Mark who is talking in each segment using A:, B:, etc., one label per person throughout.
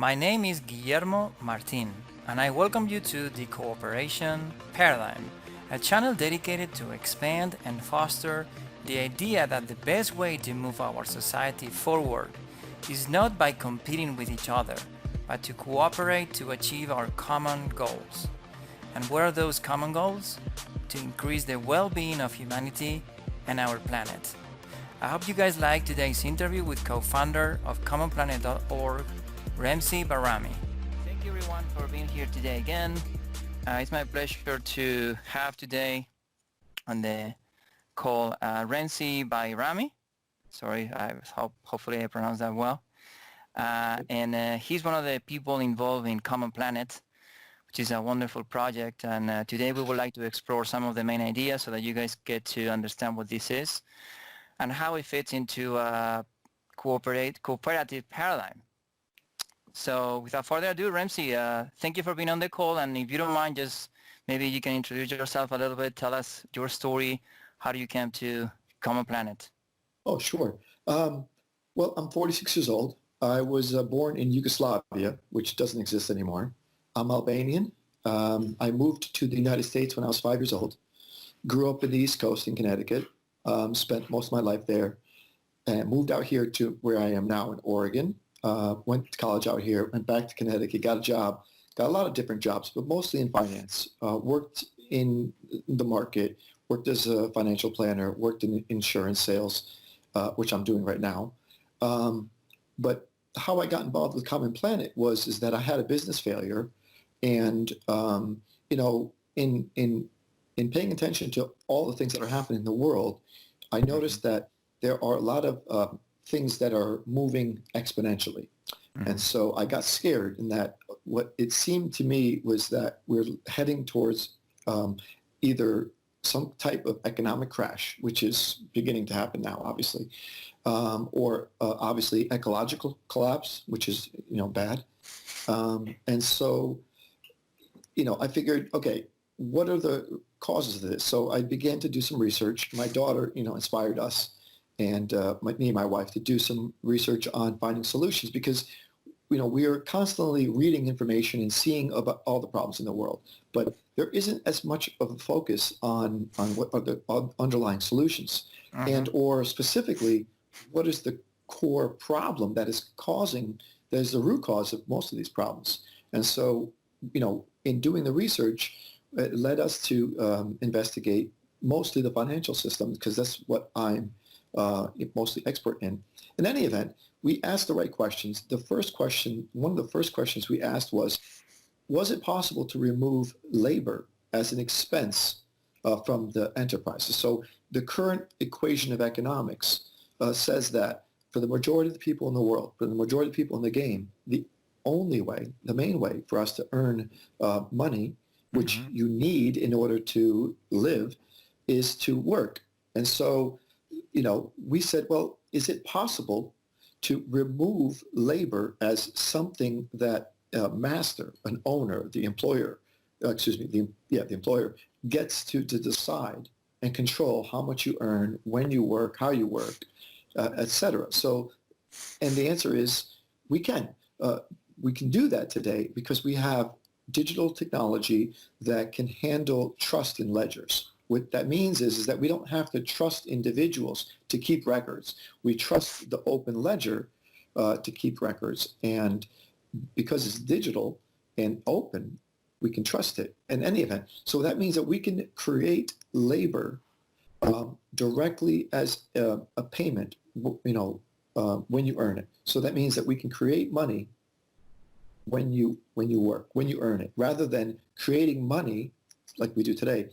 A: My name is Guillermo Martin, and I welcome you to the Cooperation Paradigm, a channel dedicated to expand and foster the idea that the best way to move our society forward is not by competing with each other, but to cooperate to achieve our common goals. And what are those common goals? To increase the well-being of humanity and our planet. I hope you guys like today's interview with co-founder of commonplanet.org, Remzi Bajrami. Thank you everyone for being here today again. It's my pleasure to have today on the call Remzi Bajrami. Sorry, hopefully I pronounced that well. And he's one of the people involved in Common Planet, which is a wonderful project. And today we would like to explore some of the main ideas so that you guys get to understand what this is and how it fits into a cooperative paradigm. So without further ado, Remzi, thank you for being on the call. And if you don't mind, just maybe you can introduce yourself a little bit, tell us your story, how do you come to Common Planet?
B: Oh, sure. Well, I'm 46 years old. I was born in Yugoslavia, which doesn't exist anymore. I'm Albanian. I moved to the United States when I was 5 years old. Grew up in the East Coast in Connecticut. Spent most of my life there. And moved out here to where I am now in Oregon. Went to college out here. Went back to Connecticut. Got a job. Got a lot of different jobs, but mostly in finance. Worked in the market. Worked as a financial planner. Worked in insurance sales, which I'm doing right now. But how I got involved with Common Planet is that I had a business failure, and in paying attention to all the things that are happening in the world, I noticed that there are a lot of things that are moving exponentially. And so I got scared in that what it seemed to me was that we're heading towards either some type of economic crash, which is beginning to happen now, obviously, or obviously ecological collapse, which is, bad. And so, I figured, okay, what are the causes of this? So I began to do some research. My daughter, inspired us and me and my wife to do some research on finding solutions because, we are constantly reading information and seeing about all the problems in the world, but there isn't as much of a focus on what are the underlying solutions and or specifically what is the core problem that is the root cause of most of these problems. And so, in doing the research, it led us to investigate mostly the financial system because that's what I'm mostly expert in. In any event, we asked the right questions. One of the first questions we asked was it possible to remove labor as an expense from the enterprises? So the current equation of economics says that for the majority of the people in the world, for the majority of the people in the game, the main way for us to earn money, which you need in order to live, is to work. And so, we said, well, is it possible to remove labor as something that a master, an owner, the employer, the employer gets to decide and control how much you earn, when you work, how you work, etc. So, and the answer is we can. We can do that today because we have digital technology that can handle trust in ledgers. What that means is that we don't have to trust individuals to keep records. We trust the open ledger to keep records. And because it's digital and open, we can trust it in any event. So that means that we can create labor directly as a payment, when you earn it. So that means that we can create money when you work, when you earn it, rather than creating money like we do today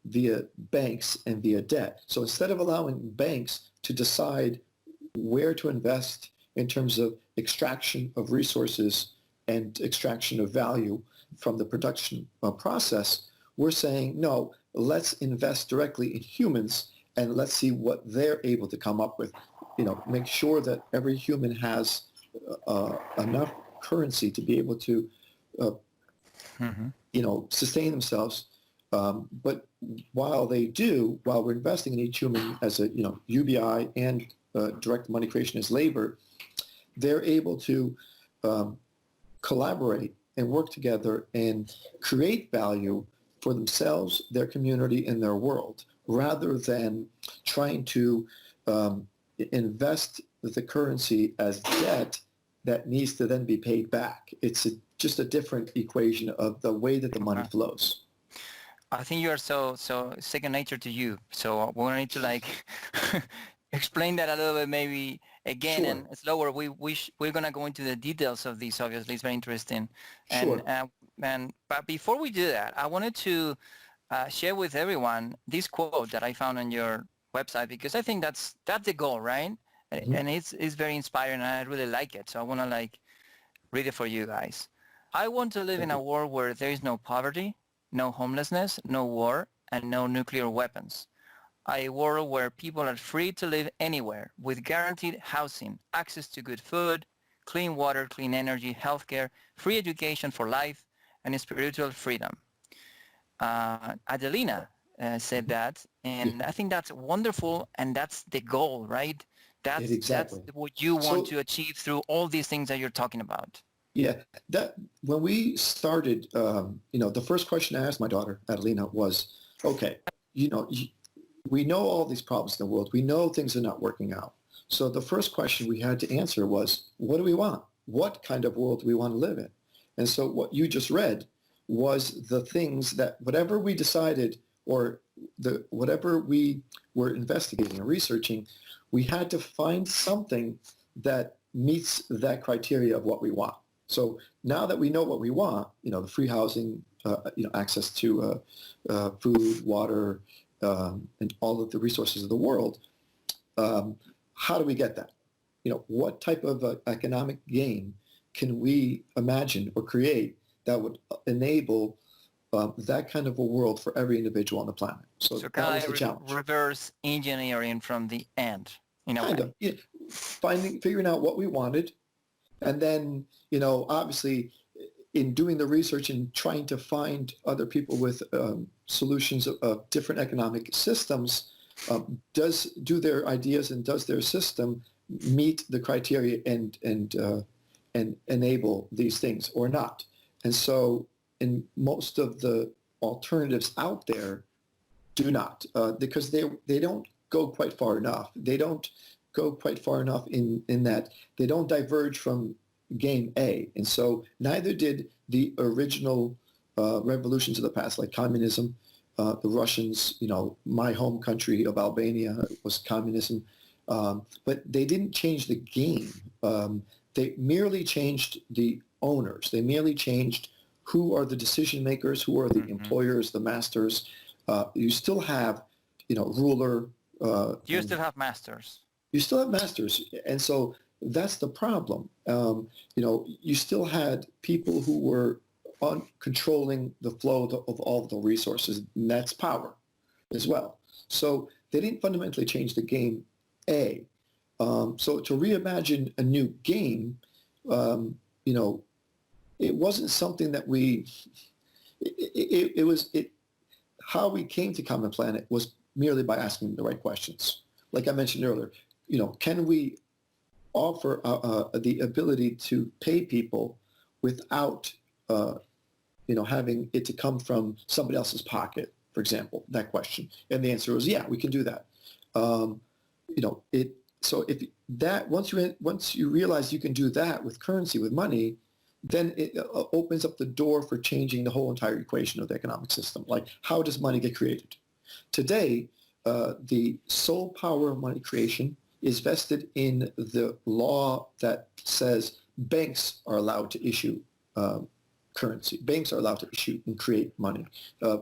B: via banks and via debt. So instead of allowing banks to decide where to invest in terms of extraction of resources and extraction of value from the production process, we're saying, no, let's invest directly in humans and let's see what they're able to come up with. Make sure that every human has enough currency to be able to, sustain themselves. But while we're investing in each human as a, UBI and direct money creation as labor, they're able to collaborate and work together and create value for themselves, their community, and their world, rather than trying to invest the currency as debt that needs to then be paid back. It's just a different equation of the way that the money flows.
A: I think you are so second nature to you. So we need to like explain that a little bit maybe again
B: Sure.
A: and slower. We're gonna go into the details of this. Obviously, it's very interesting. And
B: Sure.
A: but before we do that, I wanted to share with everyone this quote that I found on your website because I think that's the goal, right?
B: Mm-hmm.
A: And it's very inspiring and I really like it. So I want to like read it for you guys. I want to live
B: Thank
A: in a
B: you.
A: world where there is no poverty, no homelessness, no war, and no nuclear weapons. A world where people are free to live anywhere with guaranteed housing, access to good food, clean water, clean energy, healthcare, free education for life, and spiritual freedom. Adelina said
B: Mm-hmm.
A: that,
B: Yeah,
A: and I think that's wonderful, and that's the goal, right? That's
B: exactly.
A: what you want
B: So
A: to achieve through all these things that you're talking about.
B: yeah, that when we started, the first question I asked my daughter Adelina was, okay, you know, we know all these problems in the world. We know things are not working out. So the first question we had to answer was, what do we want? What kind of world do we want to live in? And so what you just read was the things that whatever we decided or whatever we were investigating or researching, we had to find something that meets that criteria of what we want. So now that we know what we want, the free housing, access to food, water, and all of the resources of the world, how do we get that? What type of economic gain can we imagine or create that would enable that kind of a world for every individual on the planet? So
A: So
B: that was
A: kind
B: the
A: of
B: challenge.
A: reverse engineering from the end, in a
B: Kind
A: way.
B: of. Yeah. Figuring out what we wanted, and then, obviously in doing the research and trying to find other people with solutions of different economic systems, do their ideas and does their system meet the criteria and enable these things or not? And so in most of the alternatives out there do not, because they don't go quite far enough. They don't go quite far enough in that they don't diverge from game A. And so neither did the original revolutions of the past, like communism. The Russians, my home country of Albania was communism. But they didn't change the game. They merely changed the owners. They merely changed who are the decision makers, who are the employers, the masters. You still have, ruler.
A: You still have masters.
B: You still have masters, and so that's the problem. You still had people who were controlling the flow of all the resources, and that's power as well. So they didn't fundamentally change the game. So to reimagine a new game, it wasn't something that how we came to Common Planet was merely by asking the right questions. Like I mentioned earlier, can we offer the ability to pay people without, having it to come from somebody else's pocket, for example, that question. And the answer was, yeah, we can do that. So if that, once you realize you can do that with currency, with money, then it opens up the door for changing the whole entire equation of the economic system. Like, how does money get created? Today, the sole power of money creation is vested in the law that says banks are allowed to issue currency. Banks are allowed to issue and create money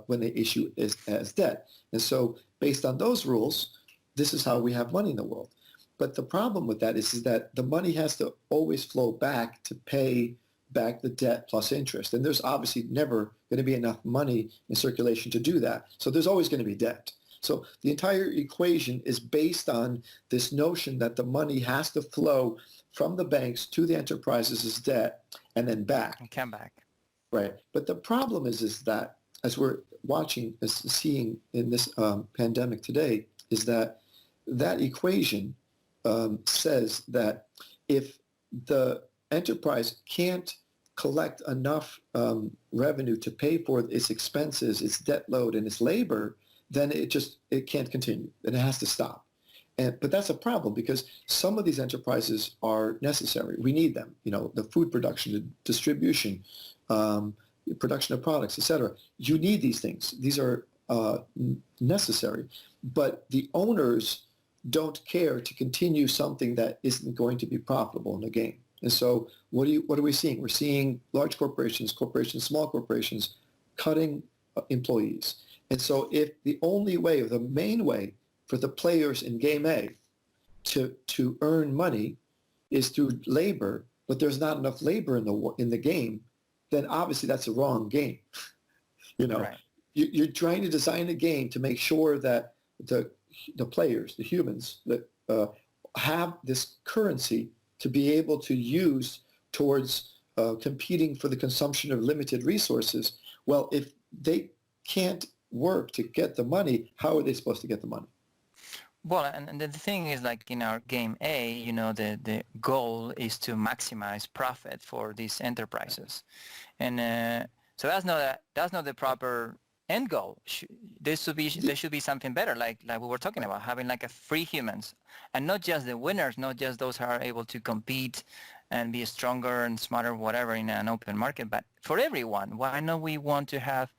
B: when they issue as debt. And so based on those rules, this is how we have money in the world. But the problem with that is that the money has to always flow back to pay back the debt plus interest. And there's obviously never going to be enough money in circulation to do that. So there's always going to be debt. So the entire equation is based on this notion that the money has to flow from the banks to the enterprises as debt and then back.
A: And come back.
B: Right. But the problem is that, as we're seeing in this pandemic today, is that equation says that if the enterprise can't collect enough revenue to pay for its expenses, its debt load, and its labor, then it can't continue, and it has to stop. But that's a problem because some of these enterprises are necessary. We need them. The food production, the distribution, production of products, etc. You need these things. These are necessary. But the owners don't care to continue something that isn't going to be profitable in the game. And so what are we seeing? We're seeing large corporations, small corporations cutting employees. And so if the only way or the main way for the players in game A to earn money is through labor, but there's not enough labor in the game, then obviously that's a wrong game.
A: Right.
B: You're trying to design a game to make sure that the players, the humans, that have this currency to be able to use towards competing for the consumption of limited resources. Well, if they can't work to get the money, how are they supposed to get the money?
A: Well, and the thing is, like in our game A, the goal is to maximize profit for these enterprises, and so that's not the proper end goal. There should be something better, like we were talking about, having like a free humans, and not just the winners, not just those who are able to compete and be stronger and smarter, whatever, in an open market, but for everyone. Why not we want to have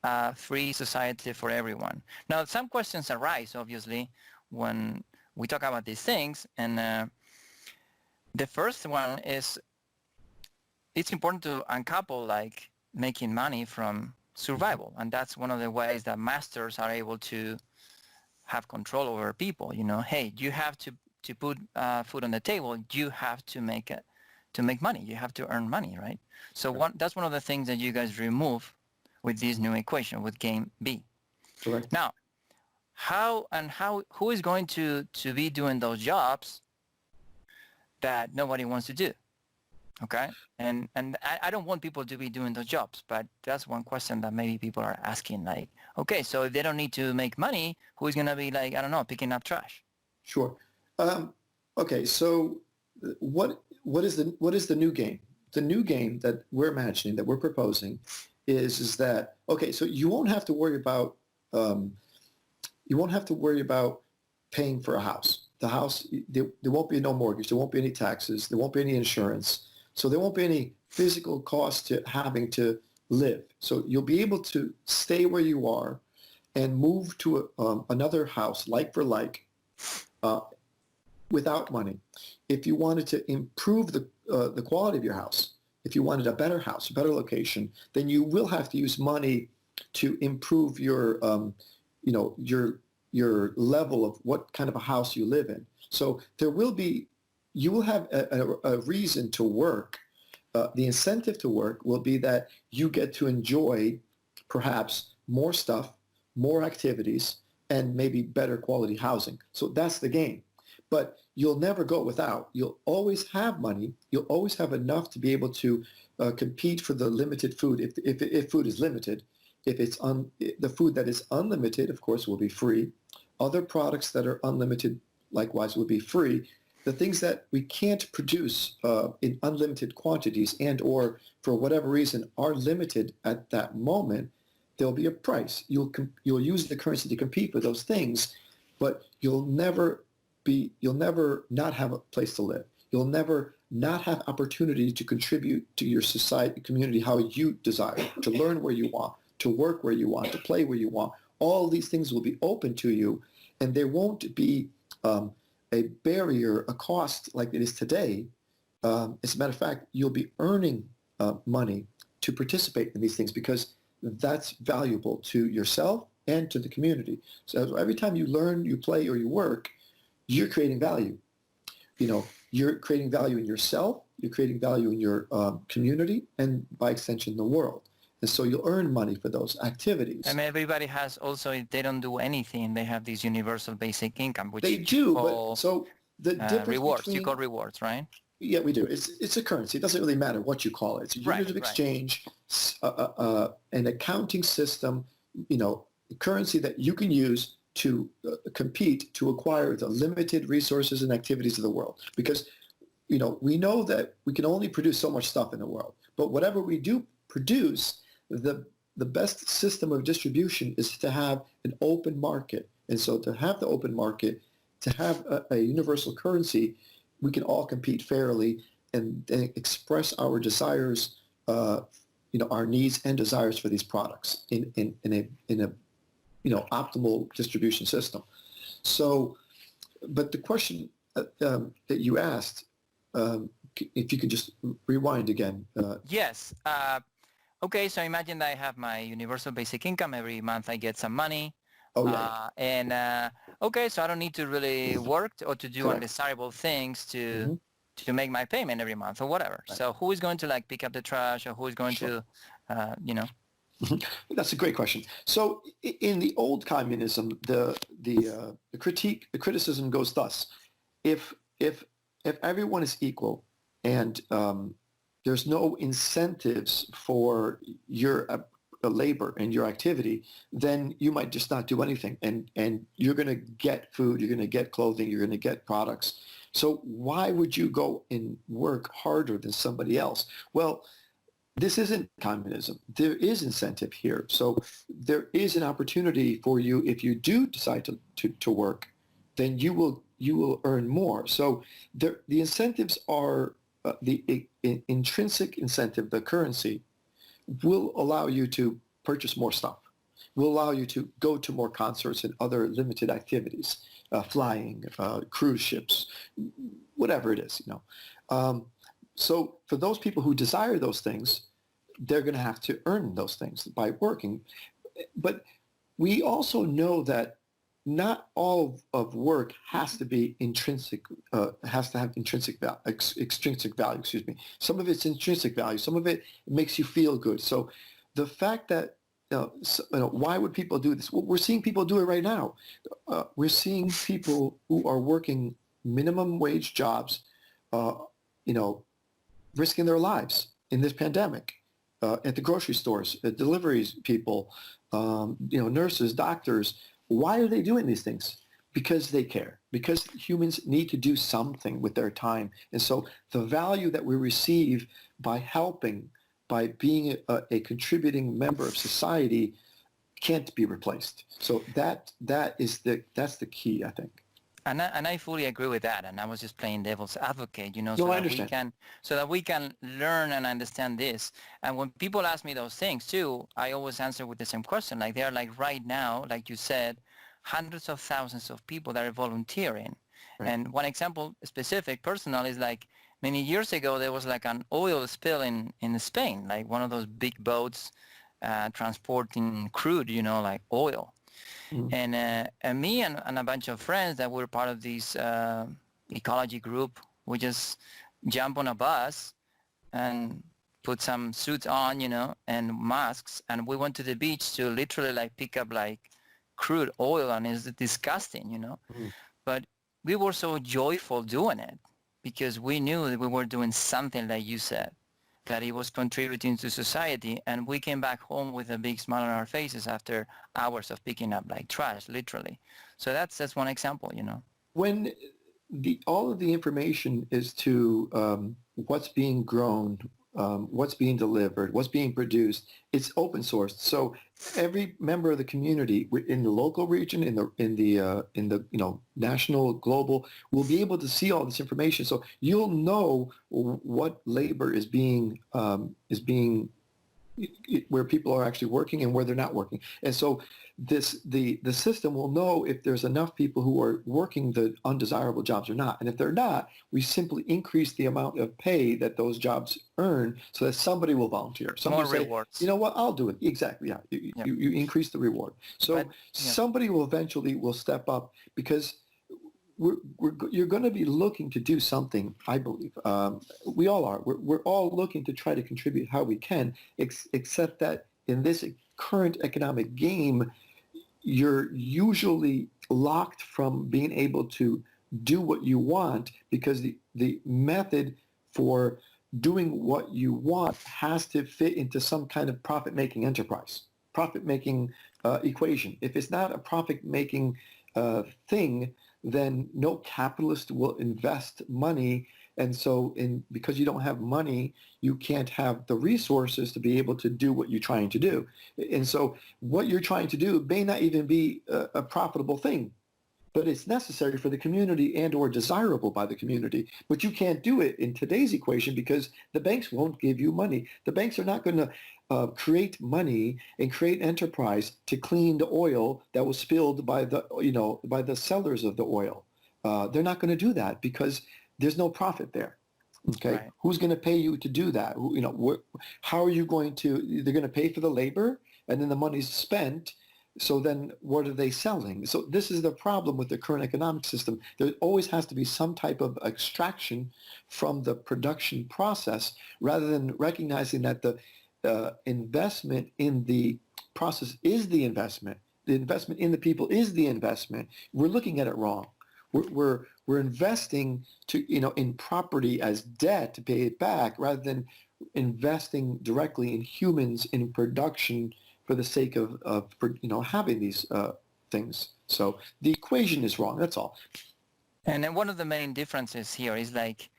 A: a free society for everyone? Now, some questions arise, obviously, when we talk about these things, and the first one is, it's important to uncouple like making money from survival, and that's one of the ways that masters are able to have control over people. Hey, you have to put food on the table. You have to make money. You have to earn money, right? So that's one of the things that you guys remove with this new equation with game B.
B: Correct.
A: Now, who is going to be doing those jobs that nobody wants to do? Okay, and I don't want people to be doing those jobs, but that's one question that maybe people are asking, like, okay, so if they don't need to make money, who's going to be, like, I don't know, picking up trash?
B: Sure. Okay, so what is the new game? The new game that we're imagining, that we're proposing, is that, okay, so you won't have to worry about paying for a house. The house, there won't be no mortgage, there won't be any taxes, there won't be any insurance. So there won't be any physical cost to having to live. So you'll be able to stay where you are and move to another house, like for like, without money. If you wanted to improve the quality of your house, if you wanted a better house, a better location, then you will have to use money to improve your level of what kind of a house you live in. So you will have a reason to work. The incentive to work will be that you get to enjoy perhaps more stuff, more activities, and maybe better quality housing. So that's the game. But you'll never go without. You'll always have money. You'll always have enough to be able to compete for the limited food, if food is limited. If it's the food that is unlimited, of course, will be free. Other products that are unlimited, likewise, will be free. The things that we can't produce in unlimited quantities and or for whatever reason are limited at that moment, there'll be a price. You'll use the currency to compete for those things, but you'll never not have a place to live. You'll never not have opportunity to contribute to your society, community, how you desire, to learn where you want, to work where you want, to play where you want. All these things will be open to you, and there won't be a barrier, a cost like it is today. As a matter of fact, you'll be earning money to participate in these things because that's valuable to yourself and to the community. So every time you learn, you play, or you work, you're creating value. You're creating value in yourself, you're creating value in your community, and by extension, the world. And so you'll earn money for those activities.
A: And everybody has also, if they don't do anything, they have this universal basic income, which
B: they do, but so the difference
A: rewards.
B: between,
A: you call rewards, right?
B: Yeah, we do. It's a currency. It doesn't really matter what you call it. It's a unit of exchange, an accounting system, currency that you can use to compete to acquire the limited resources and activities of the world. Because we know that we can only produce so much stuff in the world, but whatever we do produce, the best system of distribution is to have an open market. And so to have the open market, to have a universal currency, we can all compete fairly and express our desires, our needs and desires for these products in a optimal distribution system. So, but the question that you asked, if you could just rewind again.
A: Yes. Okay, so imagine that I have my universal basic income. Every month I get some money.
B: Oh, yeah.
A: Okay, so I don't need to really work or to do
B: Correct.
A: undesirable things
B: Mm-hmm.
A: to make my payment every month or whatever.
B: Right.
A: So who is going to like pick up the trash, or who is going
B: Sure.
A: to,
B: That's a great question. So in the old communism, the criticism goes thus: if everyone is equal and there's no incentives for your labor and your activity, then you might just not do anything, and you're going to get food, you're going to get clothing, you're going to get products. So why would you go and work harder than somebody else? Well, this isn't communism. There is incentive here. So there is an opportunity for you if you do decide to work, then you will earn more. So the incentives are the intrinsic incentive, the currency, will allow you to purchase more stuff, will allow you to go to more concerts and other limited activities, flying, cruise ships, whatever it is, So for those people who desire those things, they're going to have to earn those things by working. But we also know that not all of work has to be intrinsic, has to have extrinsic value, excuse me. Some of it's intrinsic value. Some of it makes you feel good. So the fact that, why would people do this? Well, we're seeing people do it right now. We're seeing people who are working minimum wage jobs, risking their lives in this pandemic. At the grocery stores, at deliveries people, nurses, doctors. Why are they doing these things? Because they care. Because humans need to do something with their time. And so the value that we receive by helping, by being a contributing member of society, can't be replaced. So that's the key, I think.
A: And I fully agree with that. And I was just playing devil's advocate,
B: No,
A: so
B: I
A: that
B: understand.
A: so that we can learn and understand this. And when people ask me those things too, I always answer with the same question. Like they're like right now, like you said, hundreds of thousands of people that are volunteering.
B: Right.
A: And one example, specific, personal, is like many years ago, there was like an oil spill in Spain, like one of those big boats transporting crude, like oil.
B: Mm-hmm.
A: And me and a bunch of friends that were part of this ecology group, we just jump on a bus and put some suits on, and masks, and we went to the beach to literally like pick up like crude oil, and it's disgusting,
B: Mm-hmm.
A: But we were so joyful doing it because we knew that we were doing something like you said, that it was contributing to society, and we came back home with a big smile on our faces after hours of picking up like trash, literally. So that's one example,
B: When all of the information is to what's being grown, what's being delivered, what's being produced, it's open source. So every member of the community in the local region, in the national, global, will be able to see all this information. So you'll know what labor is being where people are actually working and where they're not working. And so the system will know if there's enough people who are working the undesirable jobs or not. And if they're not, we simply increase the amount of pay that those jobs earn so that somebody will volunteer. Somebody
A: More
B: will say,
A: rewards.
B: you know what, I'll do it. Exactly, yeah.
A: Yep.
B: You increase the reward. So
A: But,
B: somebody will eventually step up because you're going to be looking to do something, I believe. We all are. We're all looking to try to contribute how we can, except that in this current economic game, you're usually locked from being able to do what you want because the method for doing what you want has to fit into some kind of profit-making enterprise, profit-making equation. If it's not a profit-making thing, then no capitalist will invest money And so because you don't have money, you can't have the resources to be able to do what you're trying to do. And so what you're trying to do may not even be a profitable thing, but it's necessary for the community and or desirable by the community. But you can't do it in today's equation because the banks won't give you money. The banks are not going to create money and create enterprise to clean the oil that was spilled by by the sellers of the oil. They're not going to do that because there's no profit there. Okay,
A: Right.
B: who's going to pay you to do that? How are you going to? They're going to pay for the labor, and then the money's spent. So then what are they selling? So this is the problem with the current economic system. There always has to be some type of extraction from the production process rather than recognizing that the investment in the process is the investment. The investment in the people is the investment. We're looking at it wrong. We're investing in property as debt to pay it back rather than investing directly in humans in production for the sake of having these things. So the equation is wrong. That's all.
A: And then one of the main differences here is like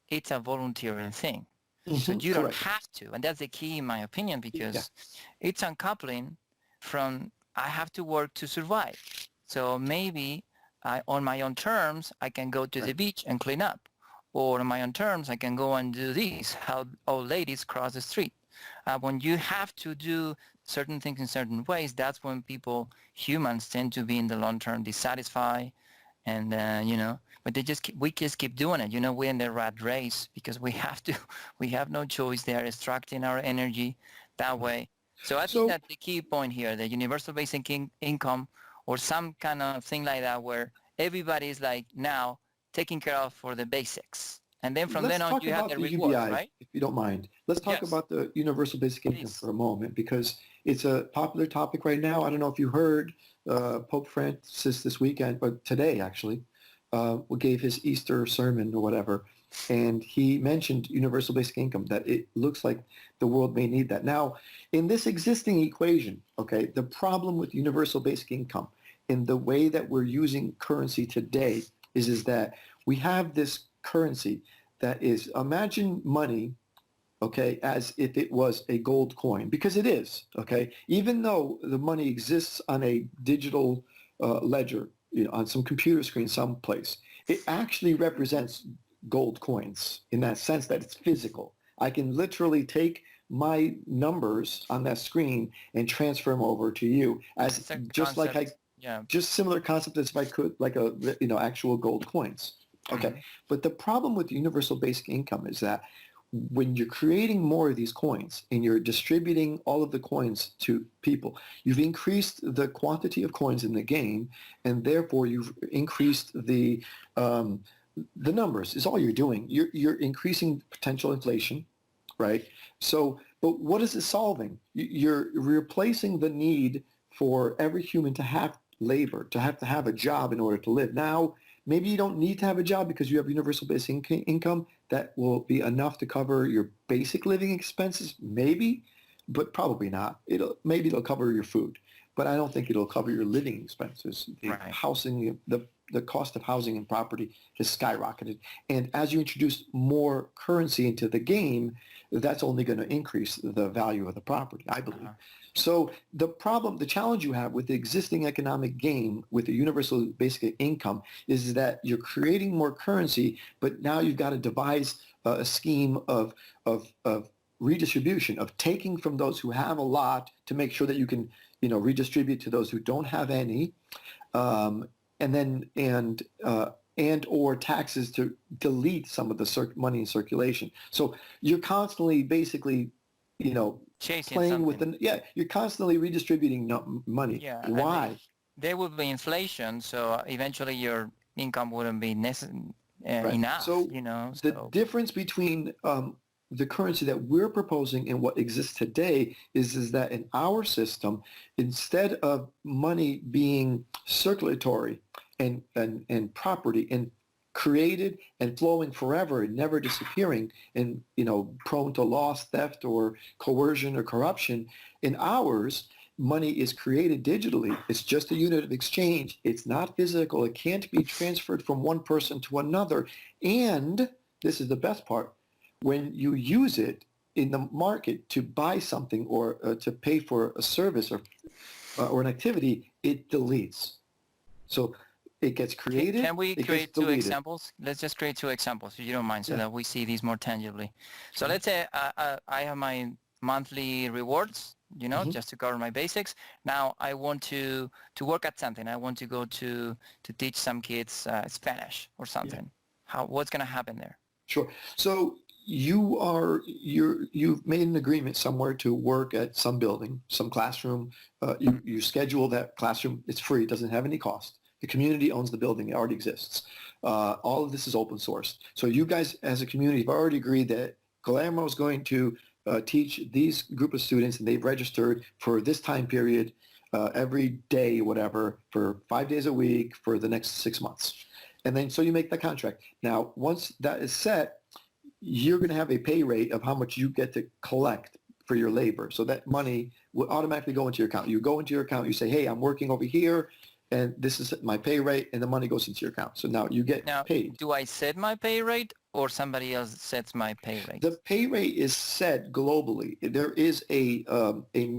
A: it's a voluntary thing. So you don't
B: Correct.
A: have to. And that's the key in my opinion,
B: Yeah.
A: because it's uncoupling from I have to work to survive. So maybe on my own terms, I can go to the
B: Right.
A: beach and clean up. Or on my own terms, I can go and do this, help old ladies cross the street. When you have to do certain things in certain ways, that's when humans tend to be in the long term dissatisfied, and but we just keep doing it. We're in the rat race because we have to. We have no choice. They are extracting our energy that way. So I think
B: So
A: that the key point here, the universal basic income or some kind of thing like that, where everybody is like now taken care of for the basics, and then from then
B: let's
A: on
B: talk
A: you have
B: about
A: the
B: the
A: reward,
B: UBI,
A: right?
B: if you don't mind. Let's talk
A: Yes,
B: about the universal basic income
A: please.
B: for a moment because it's a popular topic right now. I don't know if you heard Pope Francis this weekend, but today actually, gave his Easter sermon or whatever, and he mentioned universal basic income, that it looks like the world may need that. Now, in this existing equation, okay, the problem with universal basic income in the way that we're using currency today is that we have this currency that is, imagine money, okay, as if it was a gold coin, because it is, okay, even though the money exists on a digital ledger, on some computer screen someplace, it actually represents gold coins in that sense that it's physical. I can literally take my numbers on that screen and transfer them over to you as
A: It's a
B: just like I
A: concept. Yeah.
B: just similar concept as if I could like actual gold coins. Okay,
A: Mhm.
B: but the problem with universal basic income is that when you're creating more of these coins and you're distributing all of the coins to people, you've increased the quantity of coins in the game, and therefore you've increased the numbers. Is all you're doing. You're increasing potential inflation, right? So, but what is it solving? You're replacing the need for every human to have labor, to have a job in order to live. Now, maybe you don't need to have a job because you have universal basic income that will be enough to cover your basic living expenses, maybe, but probably not. Maybe it'll cover your food, but I don't think it'll cover your living expenses. The
A: Right.
B: housing, the cost of housing and property has skyrocketed. And as you introduce more currency into the game, that's only going to increase the value of the property, I believe.
A: Uh-huh.
B: So the challenge you have with the existing economic game with the universal basic income is that you're creating more currency, but now you've got to devise a scheme of redistribution, of taking from those who have a lot to make sure that you can, redistribute to those who don't have any, and then and or taxes to delete some of the money in circulation. So you're constantly basically,
A: Chasing
B: playing with
A: something.
B: you're constantly redistributing money.
A: Yeah, and
B: Why?
A: there would be inflation, so eventually your income wouldn't be
B: Right.
A: enough,
B: So the
A: so
B: difference between the currency that we're proposing and what exists today is that in our system, instead of money being circulatory and property and created and flowing forever and never disappearing and prone to loss, theft, or coercion or corruption, in ours money is created digitally. It's just a unit of exchange. It's not physical. It can't be transferred from one person to another. And this is the best part, when you use it in the market to buy something or to pay for a service or an activity, it deletes. So it gets created,
A: Can we
B: it gets
A: create two
B: deleted.
A: examples? Let's just create two examples, if you don't mind, so
B: Yeah.
A: that we see these more tangibly. So
B: Sure.
A: let's say I have my monthly rewards,
B: Mhm.
A: just to cover my basics. Now I want to work at something. I want to go to teach some kids Spanish or
B: Yeah.
A: something. What's going to happen there?
B: Sure. So you've made an agreement somewhere to work at some building, some classroom. You schedule that classroom. It's free. It doesn't have any cost. The community owns the building. It already exists. All of this is open source. So you guys as a community have already agreed that Guillermo is going to teach these group of students, and they've registered for this time period every day, whatever, for 5 days a week for the next 6 months. And then so you make the contract. Now, once that is set, you're going to have a pay rate of how much you get to collect for your labor. So that money will automatically go into your account. You go into your account, you say, hey, I'm working over here, and this is my pay rate, and the money goes into your account. So now you get
A: Now,
B: paid.
A: do I set my pay rate or somebody else sets my pay rate?
B: The pay rate is set globally. There is a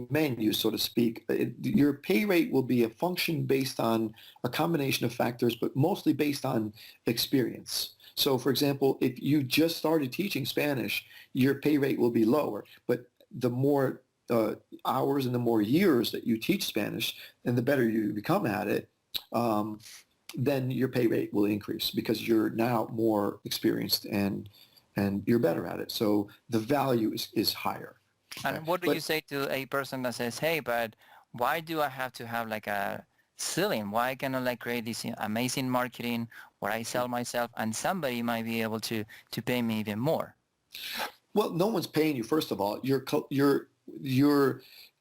B: menu, so to speak. Your pay rate will be a function based on a combination of factors, but mostly based on experience. So, for example, if you just started teaching Spanish, your pay rate will be lower. But the more hours and the more years that you teach Spanish, and the better you become at it, then your pay rate will increase because you're now more experienced and you're better at it. So the value is higher. Okay?
A: And what do you say to a person that says, hey, but why do I have to have like a ceiling? Why cannot like create this amazing marketing where I sell myself and somebody might be able to pay me even more?
B: Well, no one's paying you. First of all, you're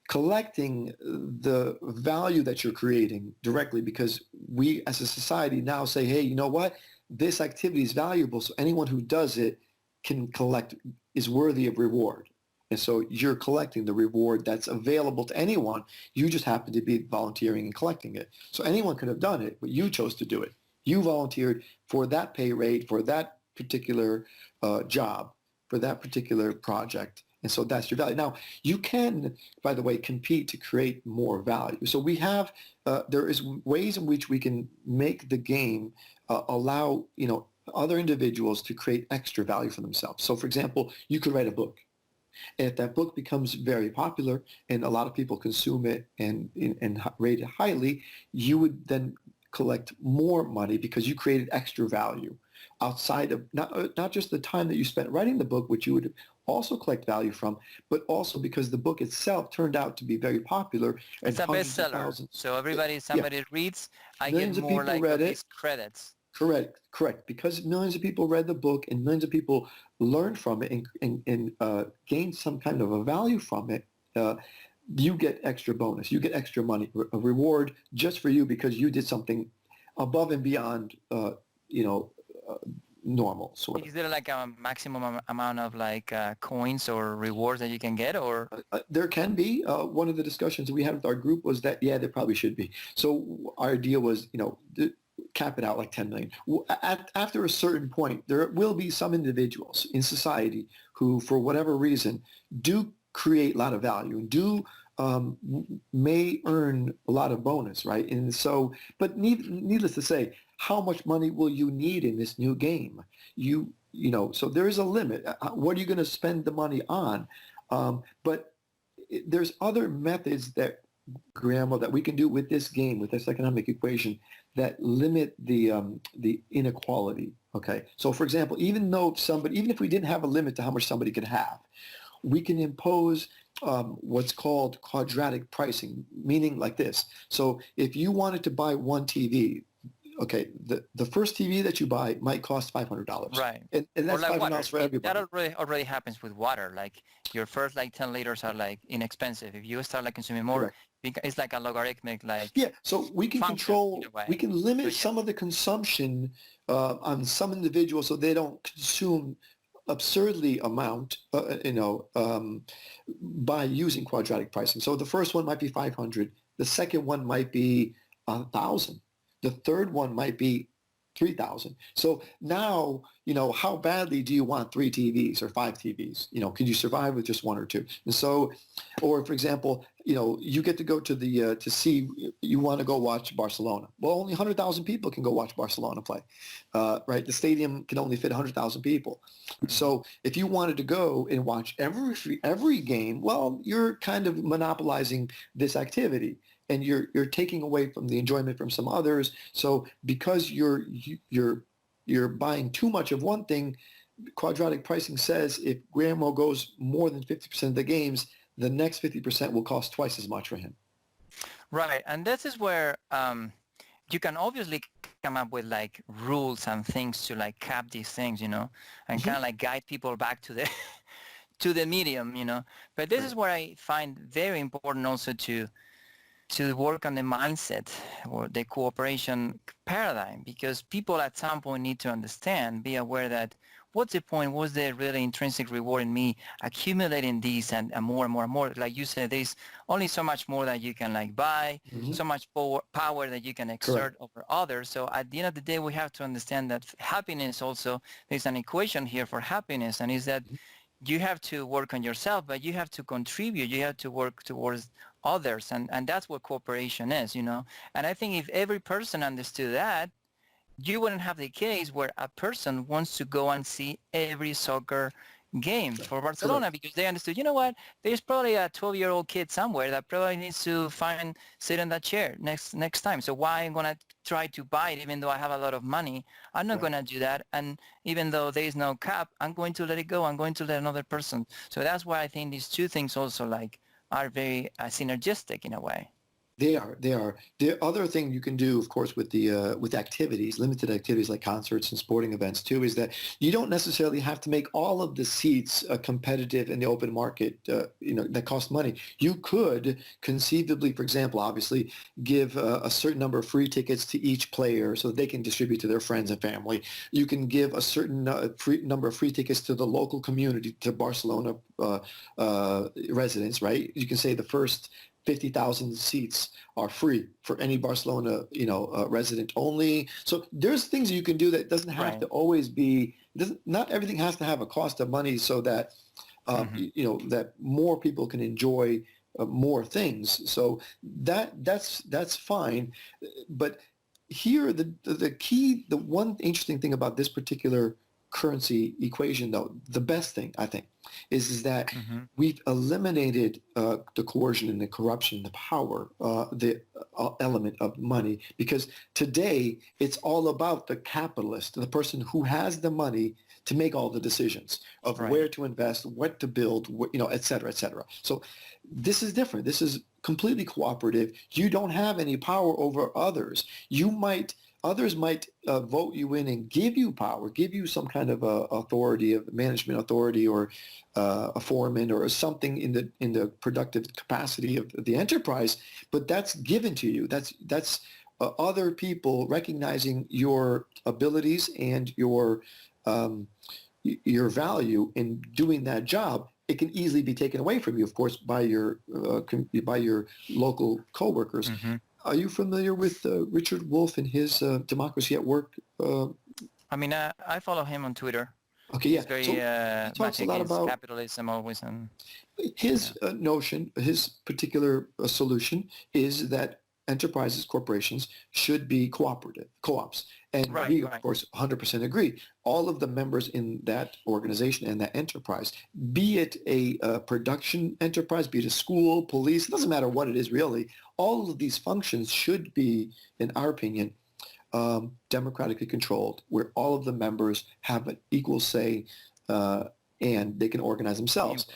B: collecting the value that you're creating directly because we as a society now say, hey, you know what? This activity is valuable, so anyone who does it can collect, is worthy of reward. And so you're collecting the reward that's available to anyone. You just happen to be volunteering and collecting it. So anyone could have done it, but you chose to do it. You volunteered for that pay rate, for that particular job, for that particular project. And so that's your value. Now, you can, by the way, compete to create more value. So we have, there is ways in which we can make the game allow, other individuals to create extra value for themselves. So for example, you could write a book. And if that book becomes very popular and a lot of people consume it and rate it highly, you would then collect more money because you created extra value outside of not just the time that you spent writing the book, which you would also collect value from, but also because the book itself turned out to be very popular.
A: It's a bestseller. So somebody reads, I
B: millions
A: get
B: of
A: more
B: people
A: like
B: read
A: of
B: it.
A: these credits.
B: Correct. Because millions of people read the book and millions of people learned from it and gained some kind of a value from it, you get extra bonus. You get extra money, a reward just for you because you did something above and beyond, normal sort of.
A: Is there like a maximum amount of like coins or rewards that you can get, or?
B: There can be. One of the discussions we had with our group was that, yeah, there probably should be. So our idea was, cap it out like 10 million. After a certain point, there will be some individuals in society who, for whatever reason, do create a lot of value and do may earn a lot of bonus, right? And so, but needless to say, how much money will you need in this new game? So there is a limit. What are you going to spend the money on? But there's other methods that, Guillermo, that we can do with this game, with this economic equation, that limit the inequality. Okay, so for example, even if we didn't have a limit to how much somebody could have, we can impose what's called quadratic pricing, meaning like this. So if you wanted to buy one TV, okay, the first TV that you buy might cost $500.
A: Right.
B: And that's
A: like
B: $500 for everybody.
A: That already happens with water. Like your first like 10 liters are like inexpensive. If you start like consuming more,
B: Correct.
A: it's like a logarithmic like.
B: Yeah, so we can we can limit some of the consumption on some individuals so they don't consume absurdly amount, by using quadratic pricing. So the first one might be 500. The second one might be 1,000. The third one might be 3,000. So now, how badly do you want 3 TVs or 5 TVs? Can you survive with just one or two? And so, or for example, you get to go to the, to see, you want to go watch Barcelona. Well, only 100,000 people can go watch Barcelona play, right? The stadium can only fit 100,000 people. So if you wanted to go and watch every game, well, you're kind of monopolizing this activity, and you're taking away from the enjoyment from some others. So because you're buying too much of one thing, quadratic pricing says if Guillermo goes more than 50% of the games, the next 50% will cost twice as much for him.
A: Right, and this is where you can obviously come up with like rules and things to like cap these things, and kind of like guide people back to the to the medium, But this is where I find very important also to work on the mindset or the cooperation paradigm, because people at some point need to understand, be aware that what's the point, what's the really intrinsic reward in me accumulating these and more and more and more. Like you said, there's only so much more that you can like buy, so much power that you can exert over others. So at the end of the day, we have to understand that happiness also, there's an equation here for happiness, and is that you have to work on yourself, but you have to contribute. You have to work towards others, and that's what cooperation is, And I think if every person understood that, you wouldn't have the case where a person wants to go and see every soccer game for Barcelona because they understood, you know what, there's probably a 12-year-old kid somewhere that probably needs to sit in that chair next time. So why am I going to try to buy it even though I have a lot of money? I'm not going to do that. And even though there is no cap, I'm going to let it go. I'm going to let another person. So that's why I think these two things also like are very synergistic in a way.
B: They are. The other thing you can do, of course, with the with activities, limited activities like concerts and sporting events too, is that you don't necessarily have to make all of the seats competitive in the open market, that cost money. You could conceivably, for example, obviously, give a certain number of free tickets to each player so that they can distribute to their friends and family. You can give a certain number of free tickets to the local community, to Barcelona residents, right? You can say the first 50,000 seats are free for any Barcelona, resident only. So there's things you can do that doesn't have to always be, not everything has to have a cost of money so that, that more people can enjoy more things. So that's fine. But here, the key, the one interesting thing about this particular currency equation, though, the best thing, I think, is that we've eliminated the coercion and the corruption, the power, the element of money, because today it's all about the capitalist, the person who has the money to make all the decisions of where to invest, what to build, et cetera, et cetera. So this is different. This is completely cooperative. You don't have any power over others. Others might vote you in and give you power, give you some kind of authority, of management authority, or a foreman, or something in the productive capacity of the enterprise. But that's given to you. That's other people recognizing your abilities and your value in doing that job. It can easily be taken away from you, of course, by your local coworkers. Are you familiar with Richard Wolff and his Democracy at Work?
A: I follow him on Twitter.
B: Okay, yeah.
A: He's very
B: So he talks
A: much
B: a lot
A: against
B: about
A: capitalism always. And
B: his notion, his particular solution is that enterprises, corporations should be cooperative, co-ops. And we, of course, 100% agree. All of the members in that organization and that enterprise, be it a production enterprise, be it a school, police, it doesn't matter what it is really, all of these functions should be, in our opinion, democratically controlled, where all of the members have an equal say and they can organize themselves.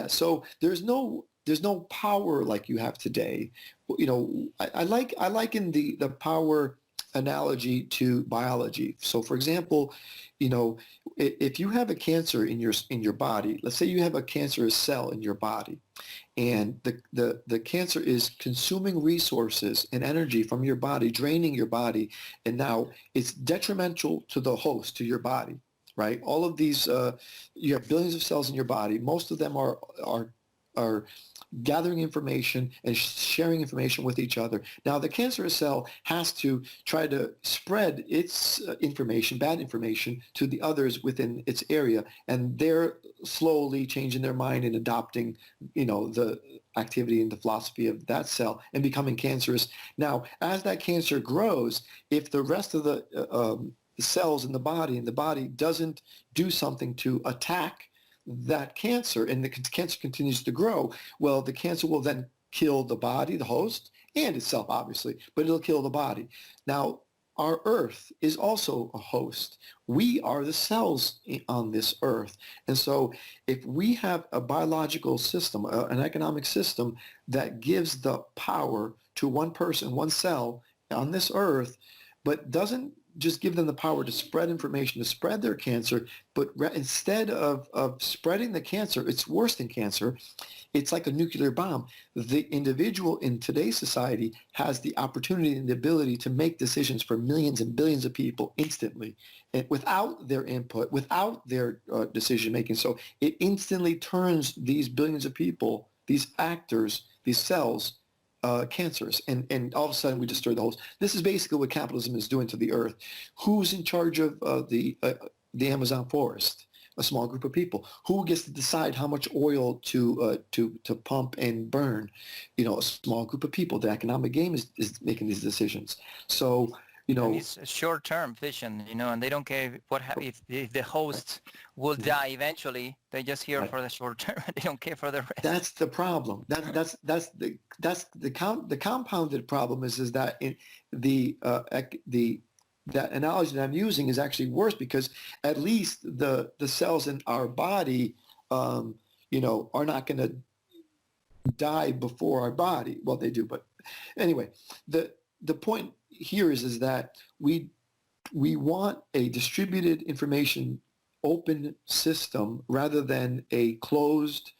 B: So there's no power like you have today. I liken the power analogy to biology. So, for example, if you have a cancer in your body, let's say you have a cancerous cell in your body, and the cancer is consuming resources and energy from your body, draining your body, and now it's detrimental to the host, to your body, right? All of these, you have billions of cells in your body. Most of them are are gathering information and sharing information with each other. Now, the cancerous cell has to try to spread its information, bad information, to the others within its area, and they're slowly changing their mind and adopting, the activity and the philosophy of that cell and becoming cancerous. Now, as that cancer grows, if the rest of the cells in the body doesn't do something to attack that cancer, and the cancer continues to grow, well, the cancer will then kill the body, the host, and itself, obviously, but it'll kill the body. Now, our earth is also a host. We are the cells on this earth. And so if we have a biological system, an economic system that gives the power to one person, one cell on this earth, but doesn't just give them the power to spread information, to spread their cancer, but instead of spreading the cancer, it's worse than cancer. It's like a nuclear bomb. The individual in today's society has the opportunity and the ability to make decisions for millions and billions of people instantly, and without their input, without their decision making. So it instantly turns these billions of people, these actors, these cells, cancerous, and all of a sudden we destroy the host. This is basically what capitalism is doing to the earth. Who's in charge of the Amazon forest? A small group of people. Who gets to decide how much oil to pump and burn? A small group of people. The economic game is making these decisions. So
A: And it's a short-term vision, and they don't care if the host will die eventually. They're just here for the short term. They don't care for the rest.
B: That's the problem. The compounded problem is that that analogy that I'm using is actually worse, because at least the cells in our body, are not going to die before our body. Well, they do, but anyway, the point here is that we want a distributed information open system rather than a closed,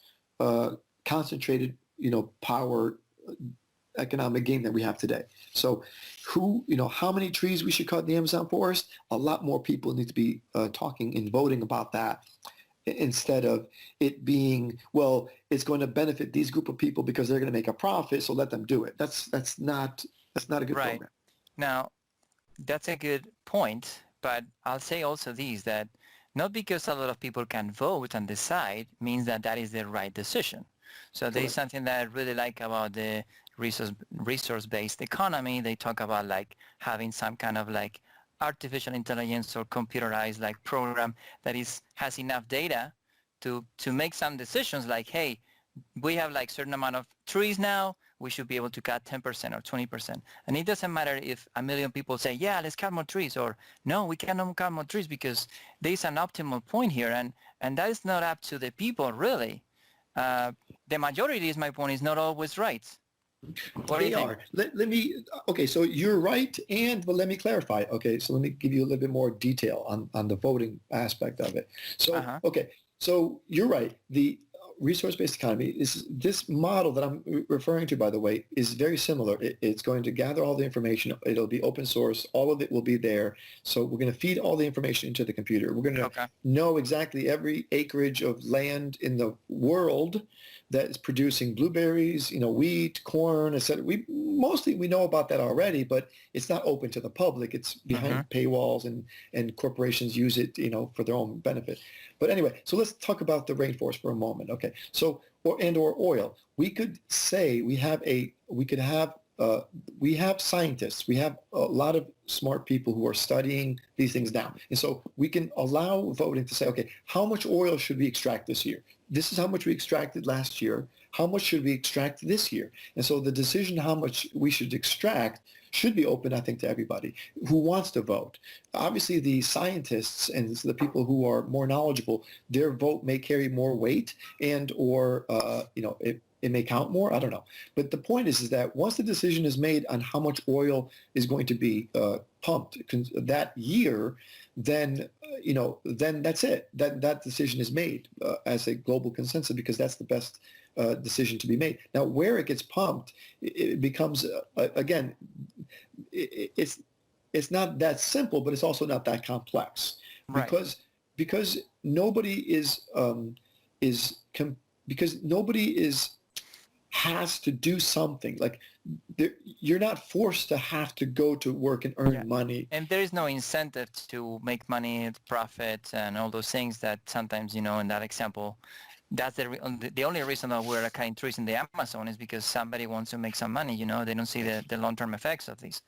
B: concentrated, power economic game that we have today. So how many trees we should cut in the Amazon forest? A lot more people need to be talking and voting about that, instead of it being, well, it's going to benefit these group of people because they're going to make a profit, so let them do it. That's not a good program.
A: Now, that's a good point, but I'll say also that not because a lot of people can vote and decide means that is the right decision. So there's something that I really like about the resource-based economy. They talk about like having some kind of like artificial intelligence or computerized like program that has enough data to make some decisions like, hey, we have like certain amount of trees now, we should be able to cut 10% or 20%. And it doesn't matter if a million people say, yeah, let's cut more trees, or no, we cannot cut more trees, because there's an optimal point here. And that is not up to the people, really. The majority, is my point, is not always right. What do you think?
B: Okay, so you're right, but let me clarify. Okay, so let me give you a little bit more detail on the voting aspect of it. So, okay, so you're right. The resource-based economy is this model that I'm referring to, by the way, is very similar. It's going to gather all the information. It'll be open source. All of it will be there. So we're going to feed all the information into the computer. We're going to know exactly every acreage of land in the world that is producing blueberries, wheat, corn, etc. We know about that already, but it's not open to the public. It's behind paywalls, and corporations use it, for their own benefit. But anyway, so let's talk about the rainforest for a moment. Okay, so or oil. We could say we have scientists. We have a lot of smart people who are studying these things now. And so we can allow voting to say, okay, how much oil should we extract this year? This is how much we extracted last year. How much should we extract this year? And so the decision how much we should extract should be open, I think, to everybody who wants to vote. Obviously, the scientists and the people who are more knowledgeable, their vote may carry more weight, or it may count more. I don't know. But the point is that once the decision is made on how much oil is going to be pumped that year, then that's it. That decision is made as a global consensus, because that's the best decision to be made. Now, where it gets pumped, it becomes again, it's not that simple, but it's also not that complex, because nobody is because nobody has to do something. Like you're not forced to have to go to work and earn money.
A: And there is no incentive to make money, profit, and all those things that sometimes, in that example, that's the only reason that we're kind of increasing the Amazon is because somebody wants to make some money. They don't see the long-term effects of this.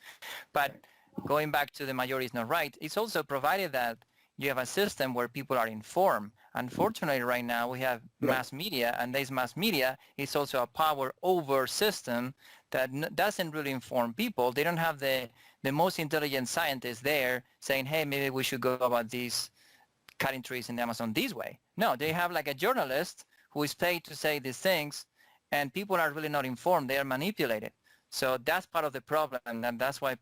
A: But going back to the majority is not right, it's also provided that you have a system where people are informed. Unfortunately, right now we have mass media, and this mass media is also a power over system that doesn't really inform people. They don't have the most intelligent scientists there saying, hey, maybe we should go about this cutting trees in the Amazon this way. No, they have like a journalist who is paid to say these things, and people are really not informed. They are manipulated. So that's part of the problem, and that's why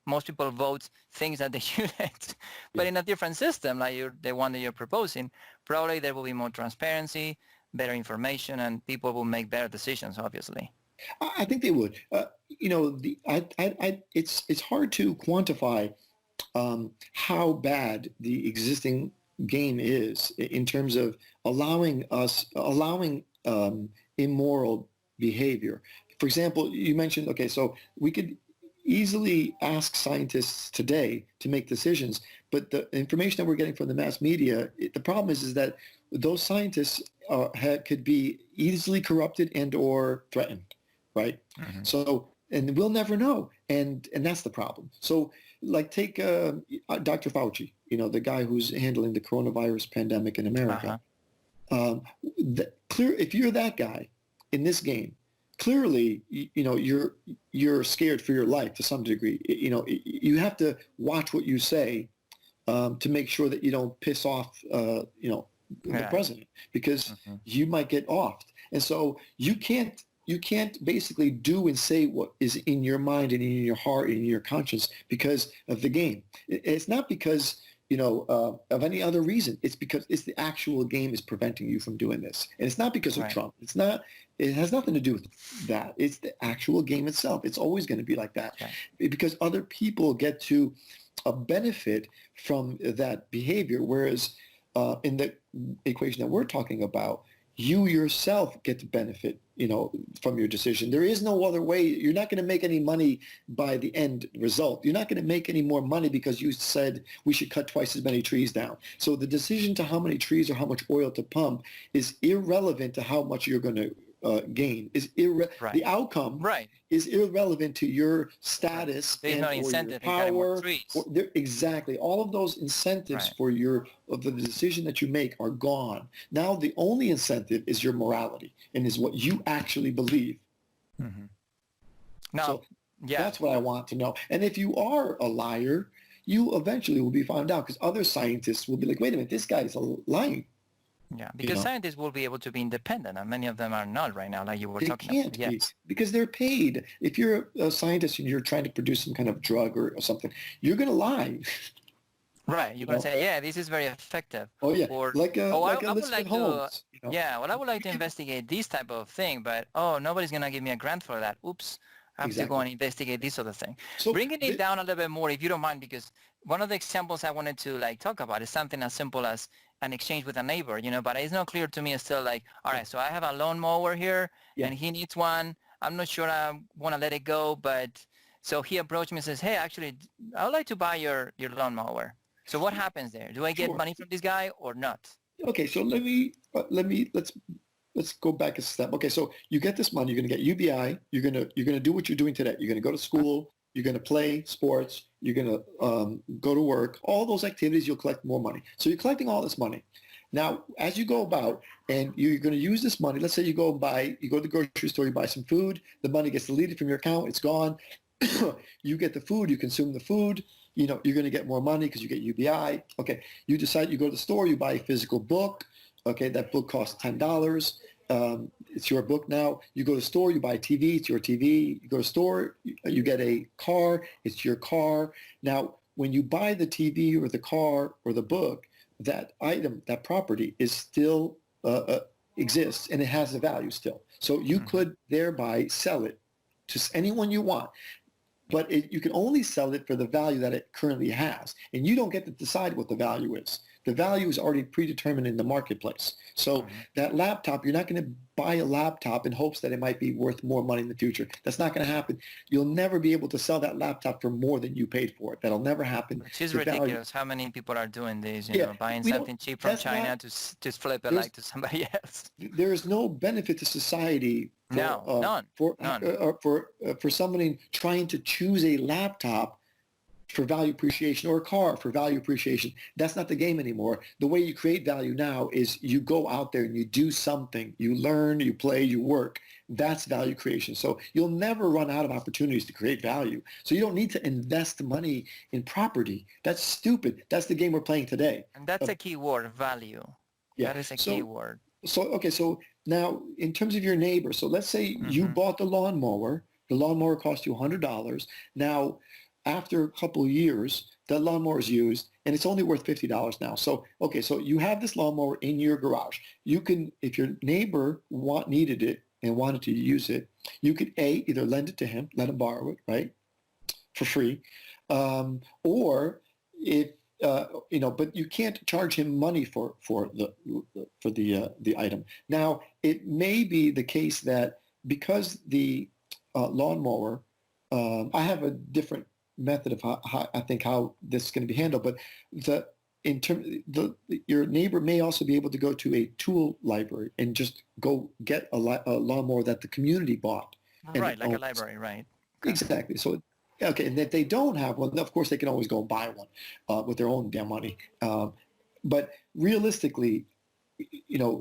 A: most people vote things that they shouldn't. But in a different system, like the one that you're proposing, probably there will be more transparency, better information, and people will make better decisions, obviously.
B: I think they would. It's hard to quantify how bad the existing game is in terms of allowing immoral behavior. For example, you mentioned, okay, so we could easily ask scientists today to make decisions, but the information that we're getting from the mass media, the problem is that those scientists could be easily corrupted and or threatened, right? Mm-hmm. So, and we'll never know, and that's the problem. So, like take Dr. Fauci, the guy who's handling the coronavirus pandemic in America. If you're that guy in this game, clearly, you're scared for your life to some degree. You have to watch what you say to make sure that you don't piss off, the president, because you might get offed. And so you can't basically do and say what is in your mind and in your heart and in your conscience because of the game. It's not because of any other reason. It's because it's the actual game is preventing you from doing this. And it's not because of Trump. It has nothing to do with that. It's the actual game itself. It's always going to be like that because other people get to benefit from that behavior. Whereas in the equation that we're talking about, you yourself get to benefit, from your decision. There is no other way. You're not going to make any money by the end result. You're not going to make any more money because you said we should cut twice as many trees down. So the decision to how many trees or how much oil to pump is irrelevant to how much you're going to gain. The outcome is irrelevant to your status and
A: no
B: or
A: incentive
B: your power.
A: Exactly.
B: All of those incentives for the decision that you make are gone. Now the only incentive is your morality and is what you actually believe.
A: Mm-hmm. Now,
B: so that's what I want to know. And if you are a liar, you eventually will be found out because other scientists will be like, wait a minute, this guy is lying.
A: Yeah, because scientists will be able to be independent, and many of them are not right now, like you were talking about.
B: They can't be, because they're paid. If you're a scientist and you're trying to produce some kind of drug or something, you're going to lie.
A: Right, you're going to say, yeah, this is very effective.
B: Oh, yeah,
A: or,
B: I would like Holmes.
A: Yeah, well, I would like to investigate this type of thing, but, nobody's going to give me a grant for that. Oops, I have to go and investigate this other thing. So bringing it down a little bit more, if you don't mind, because one of the examples I wanted to talk about is something as simple as an exchange with a neighbor, but it's not clear to me. It's still like, all right, so I have a lawnmower here and he needs one. I'm not sure I want to let it go, but so he approached me and says, hey, actually, I would like to buy your lawnmower. So what happens there? Do I get money from this guy or not?
B: Okay, so let's go back a step. Okay, so you get this money, you're going to get UBI, you're going to do what you're doing today. You're going to go to school, you're going to play sports, you're going to go to work. All those activities, you'll collect more money. So you're collecting all this money. Now, as you go about and you're going to use this money, let's say you go to the grocery store, you buy some food, the money gets deleted from your account, it's gone. You get the food, you consume the food, you're going to get more money because you get UBI. Okay, you decide, you go to the store, you buy a physical book. Okay, that book costs $10. It's your book now. You go to the store, you buy a TV, it's your TV. You go to the store, you get a car, it's your car. Now, when you buy the TV or the car or the book, that item, that property is still exists and it has a value still. So you could thereby sell it to anyone you want. But you can only sell it for the value that it currently has. And you don't get to decide what the value is. The value is already predetermined in the marketplace. So that laptop, you're not going to buy a laptop in hopes that it might be worth more money in the future. That's not going to happen. You'll never be able to sell that laptop for more than you paid for it. That'll never happen.
A: Which is
B: The value,
A: ridiculous. How many people are doing this,
B: yeah,
A: buying
B: we don't,
A: something cheap from
B: that's
A: China
B: not,
A: to just flip it
B: there's,
A: like to somebody else?
B: there is no benefit to society for
A: No, none, none.
B: for somebody trying to choose a laptop for value appreciation or a car for value appreciation. That's not the game anymore. The way you create value now is you go out there and you do something. You learn, you play, you work. That's value creation. So you'll never run out of opportunities to create value. So you don't need to invest money in property. That's stupid. That's the game we're playing today.
A: And that's a key word, value.
B: Yeah.
A: That is a key word.
B: Okay, so now in terms of your neighbor, so let's say you bought the lawnmower cost you $100. Now, after a couple of years, that lawnmower is used and it's only worth $50 now. So, okay, so you have this lawnmower in your garage. You can, if your neighbor needed it and wanted to use it, you could either lend it to him, let him borrow it, right, for free, or if but you can't charge him money for the item. Now, it may be the case that because the lawnmower, I have a different method of how I think how this is going to be handled, but your neighbor may also be able to go to a tool library and just go get a lawnmower that the community bought.
A: Right, like a library, right. Okay.
B: Exactly. So, okay, and if they don't have one, of course they can always go and buy one with their own damn money. But realistically,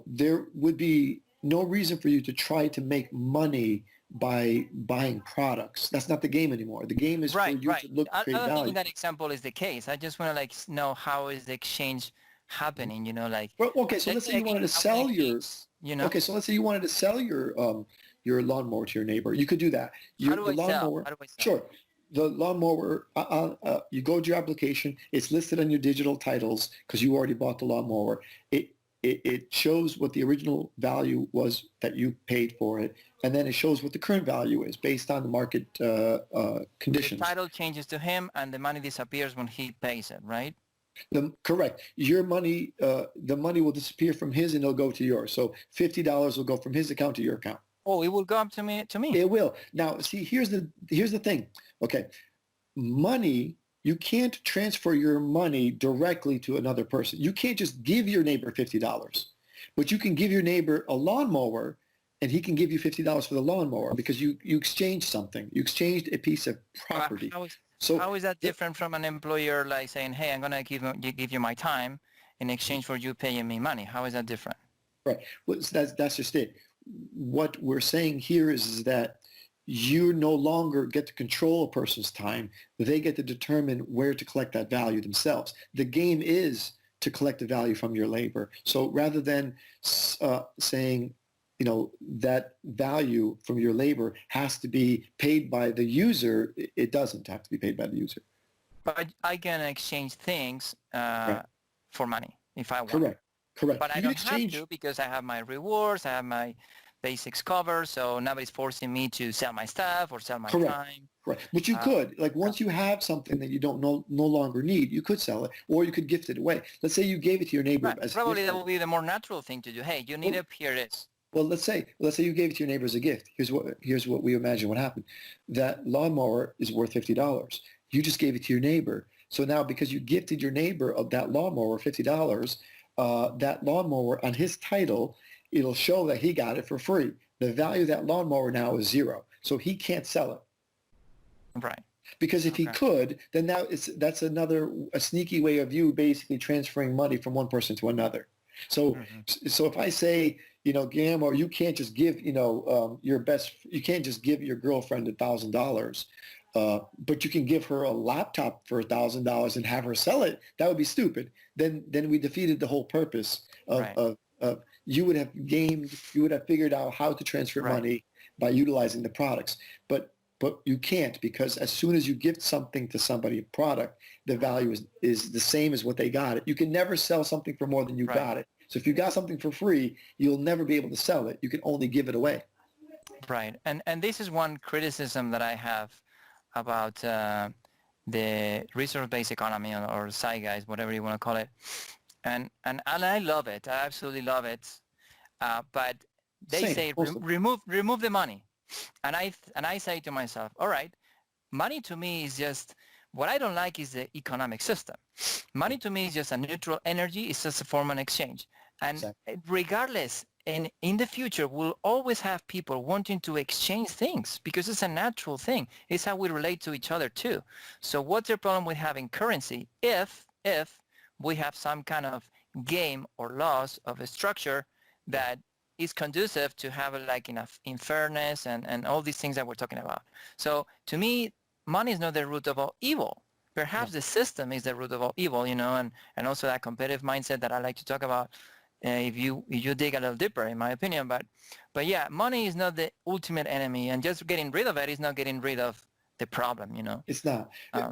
B: there would be no reason for you to try to make money by buying products. That's not the game anymore. The game is for you to look
A: I
B: create
A: don't
B: value.
A: think that example is the case. I just want to know how is the exchange happening,
B: Well, okay, so let's say you wanted to sell your Okay, so let's say you wanted to sell your lawnmower to your neighbor. You could do that.
A: How do I sell?
B: Sure. The lawnmower, you go to your application. It's listed on your digital titles because you already bought the lawnmower. It shows what the original value was that you paid for it, and then it shows what the current value is based on the market conditions.
A: The title changes to him, and the money disappears when he pays it, right?
B: Correct. Your money, the money will disappear from his, and it'll go to yours. So $50 will go from his account to your account.
A: Oh, it will go up to me.
B: It will. Now, see, here's the thing. Okay, money. You can't transfer your money directly to another person. You can't just give your neighbor $50, but you can give your neighbor a lawnmower, and he can give you $50 for the lawnmower because you exchanged something. You exchanged a piece of property.
A: How is that different from an employer like saying, "Hey, I'm gonna give you my time in exchange for you paying me money"? How is that different?
B: Right. Well, that's just it. What we're saying here is that you no longer get to control a person's time. They get to determine where to collect that value themselves. The game is to collect the value from your labor. So rather than saying, that value from your labor has to be paid by the user, it doesn't have to be paid by the user.
A: But I can exchange things for money if I want.
B: Correct.
A: But I don't have to because I have my rewards, I have my basics covered, so nobody's forcing me to sell my stuff or sell my time.
B: Correct. But you could, once you have something that you don't no longer need, you could sell it, or you could gift it away. Let's say you gave it to your neighbor.
A: Right. Probably that would be the more natural thing to do. Hey, you need it, here it is.
B: Well, let's say you gave it to your neighbor as a gift. Here's what we imagine would happen. That lawnmower is worth $50. You just gave it to your neighbor. So now because you gifted your neighbor of that lawnmower $50, that lawnmower on his title, it'll show that he got it for free. The value of that lawnmower now is $0. So he can't sell it.
A: Right.
B: Because if he could, then that's a sneaky way of you basically transferring money from one person to another. So if I say, Guillermo, you can't just give, you can't just give your girlfriend $1,000, but you can give her a laptop for $1,000 and have her sell it. That would be stupid. Then we defeated the whole purpose of you would have figured out how to transfer money by utilizing the products. But you can't, because as soon as you gift something to somebody, a product, the value is the same as what they got it. You can never sell something for more than you got it. So if you got something for free, you'll never be able to sell it. You can only give it away.
A: Right. And this is one criticism that I have about the resource-based economy or zeitgeist, whatever you want to call it. And I love it. I absolutely love it. But they
B: Same,
A: say
B: mostly.
A: remove the money, and I say to myself, all right, money to me is just what I don't like is the economic system. Money to me is just a neutral energy. It's just a form of exchange. And
B: Exactly.
A: regardless, and in the future, we'll always have people wanting to exchange things because it's a natural thing. It's how we relate to each other too. So what's the problem with having currency if we have some kind of game or laws of a structure that is conducive to have like enough in fairness and all these things that we're talking about. So to me, money is not the root of all evil. Perhaps
B: No,
A: the system is the root of all evil, and also that competitive mindset that I like to talk about. If you dig a little deeper, in my opinion, but yeah, money is not the ultimate enemy, and just getting rid of it is not getting rid of the problem.
B: it's not.
A: Um,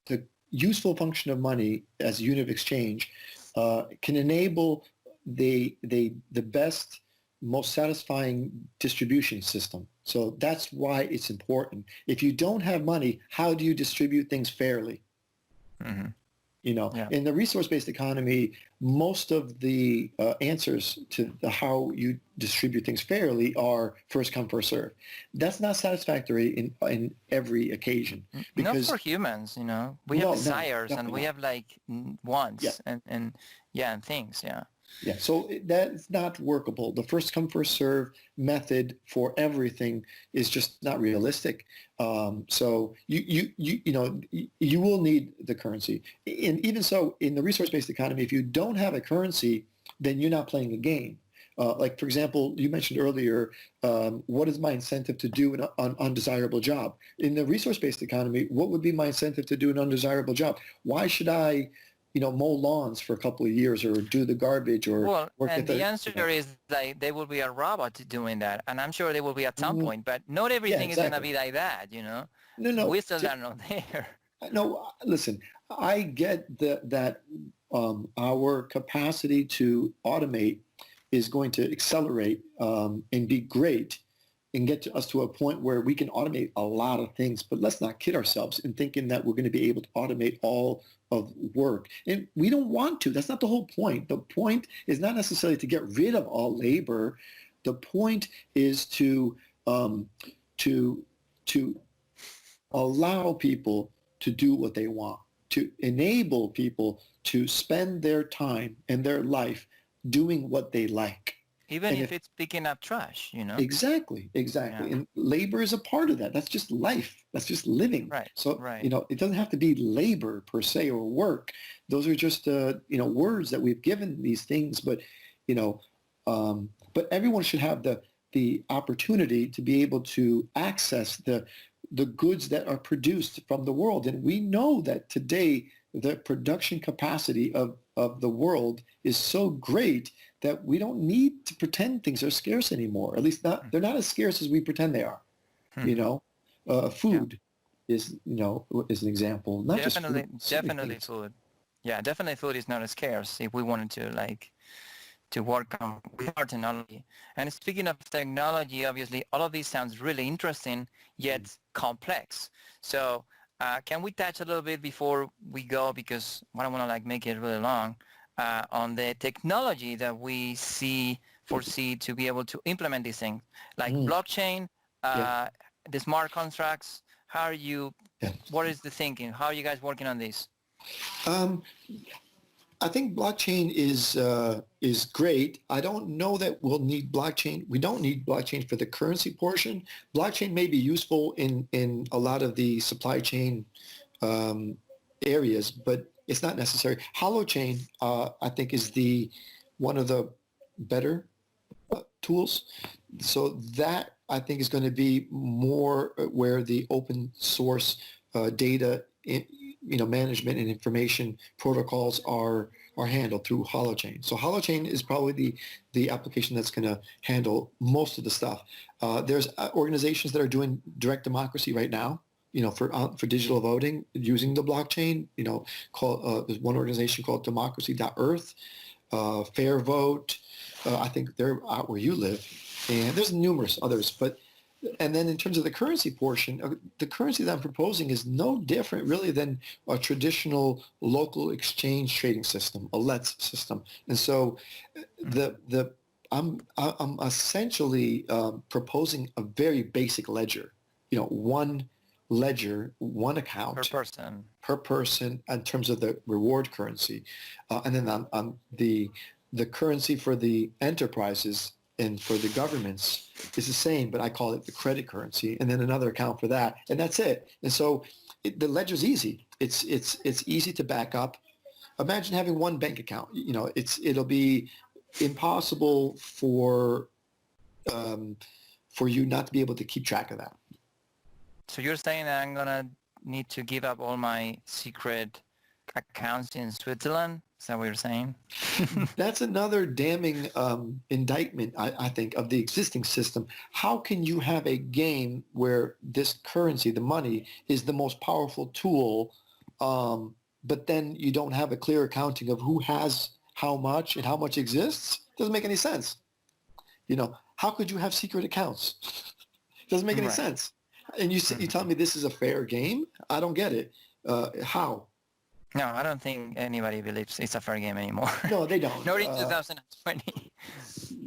B: The useful function of money as a unit of exchange can enable the best, most satisfying distribution system. So that's why it's important. If you don't have money, how do you distribute things fairly?
A: mhm. Yeah.
B: In the resource-based economy, most of the answers to how you distribute things fairly are first come, first serve. That's not satisfactory in every occasion
A: Not
B: because
A: for humans. We have
B: no, no,
A: desires and
B: definitely
A: we
B: not.
A: have like
B: Yeah,
A: wants and yeah, and things. Yeah.
B: yeah. So that's not workable. The first come, first serve method for everything is just not realistic. So you will need the currency. And even so, in the resource-based economy, if you don't have a currency, then you're not playing a game. Like, for example, you mentioned earlier, what is my incentive to do an undesirable job? In the resource-based economy, what would be my incentive to do an undesirable job? Why should I, mow lawns for a couple of years or do the garbage or
A: Well,
B: work at
A: and the
B: the,
A: answer is like there will be a robot doing that, and I'm sure there will be at some
B: Mm,
A: point, but not
B: yeah,
A: everything is gonna
B: exactly.
A: be like that.
B: No, no.
A: We still are not there.
B: No, listen, I get that our capacity to automate is going to accelerate and be great and get to us to a point where we can automate a lot of things. But let's not kid ourselves in thinking that we're going to be able to automate all of work. And we don't want to. That's not the whole point. The point is not necessarily to get rid of all labor. The point is um, to to allow people to do what they want, to enable people to spend their time and their life doing what they like.
A: Even
B: And
A: if
B: if
A: it's picking up trash.
B: exactly, exactly.
A: Yeah.
B: And labor is a part of that. That's just life. That's just living.
A: Right.
B: So,
A: Right.
B: it doesn't have to be labor per se or work. Those are just, words that we've given these things. You know, but everyone should have the opportunity to be able to access the goods that are produced from the world. And we know that today the production capacity of the world is so great that we don't need to pretend things are scarce anymore. At least they're not as scarce as we pretend they are.
A: Hmm.
B: You know,
A: Yeah.
B: food is an example. Not just food,
A: Definitely,
B: so many
A: definitely
B: things.
A: food. Yeah, definitely food is not as scarce if we wanted to like to work on with our technology. And speaking of technology, obviously, all of this sounds really interesting, yet complex. So can we touch a little bit before we go, because I don't want to like make it really long, on the technology that we foresee to be able to implement these things, like
B: Mm,
A: blockchain,
B: yeah,
A: uh, the smart contracts.
B: yeah.
A: What is the thinking? How are you guys working on this?
B: Um, I think blockchain is great. I don't know that we'll need blockchain. We don't need blockchain for the currency portion. Blockchain may be useful in a lot of the supply chain um, areas, but it's not necessary. Holochain, I think, is the one of the better tools. So that I think is going to be more where the open source data, management and information protocols are handled through Holochain. So Holochain is probably the application that's going to handle most of the stuff. There's organizations that are doing direct democracy right now. For digital voting using the blockchain. There's one organization called Democracy.Earth, Fair Vote. I think they're out where you live, and there's numerous others. But And then in terms of the currency portion, the currency that I'm proposing is no different really than a traditional local exchange trading system, a LETS system. And so I'm essentially proposing a very basic ledger, one ledger, one account per person in terms of the reward currency. And then on the currency for the enterprises and for the governments is the same, but I call it the credit currency, and then another account for that, and that's it. And so the ledger's easy. It's easy to back up. Imagine having one bank account. It'll be impossible for you not to be able to keep track of that.
A: So you're saying that I'm gonna need to give up all my secret accounts in Switzerland? Is that what you're saying?
B: That's another damning indictment, I think, of the existing system. How can you have a game where this currency, the money, is the most powerful tool, but then you don't have a clear accounting of who has how much and how much exists? Doesn't make any sense. How could you have secret accounts? Doesn't make any sense. And you tell me this is a fair game? I don't get it. How?
A: No, I don't think anybody believes it's a fair game anymore.
B: No, they don't.
A: Not in 2020.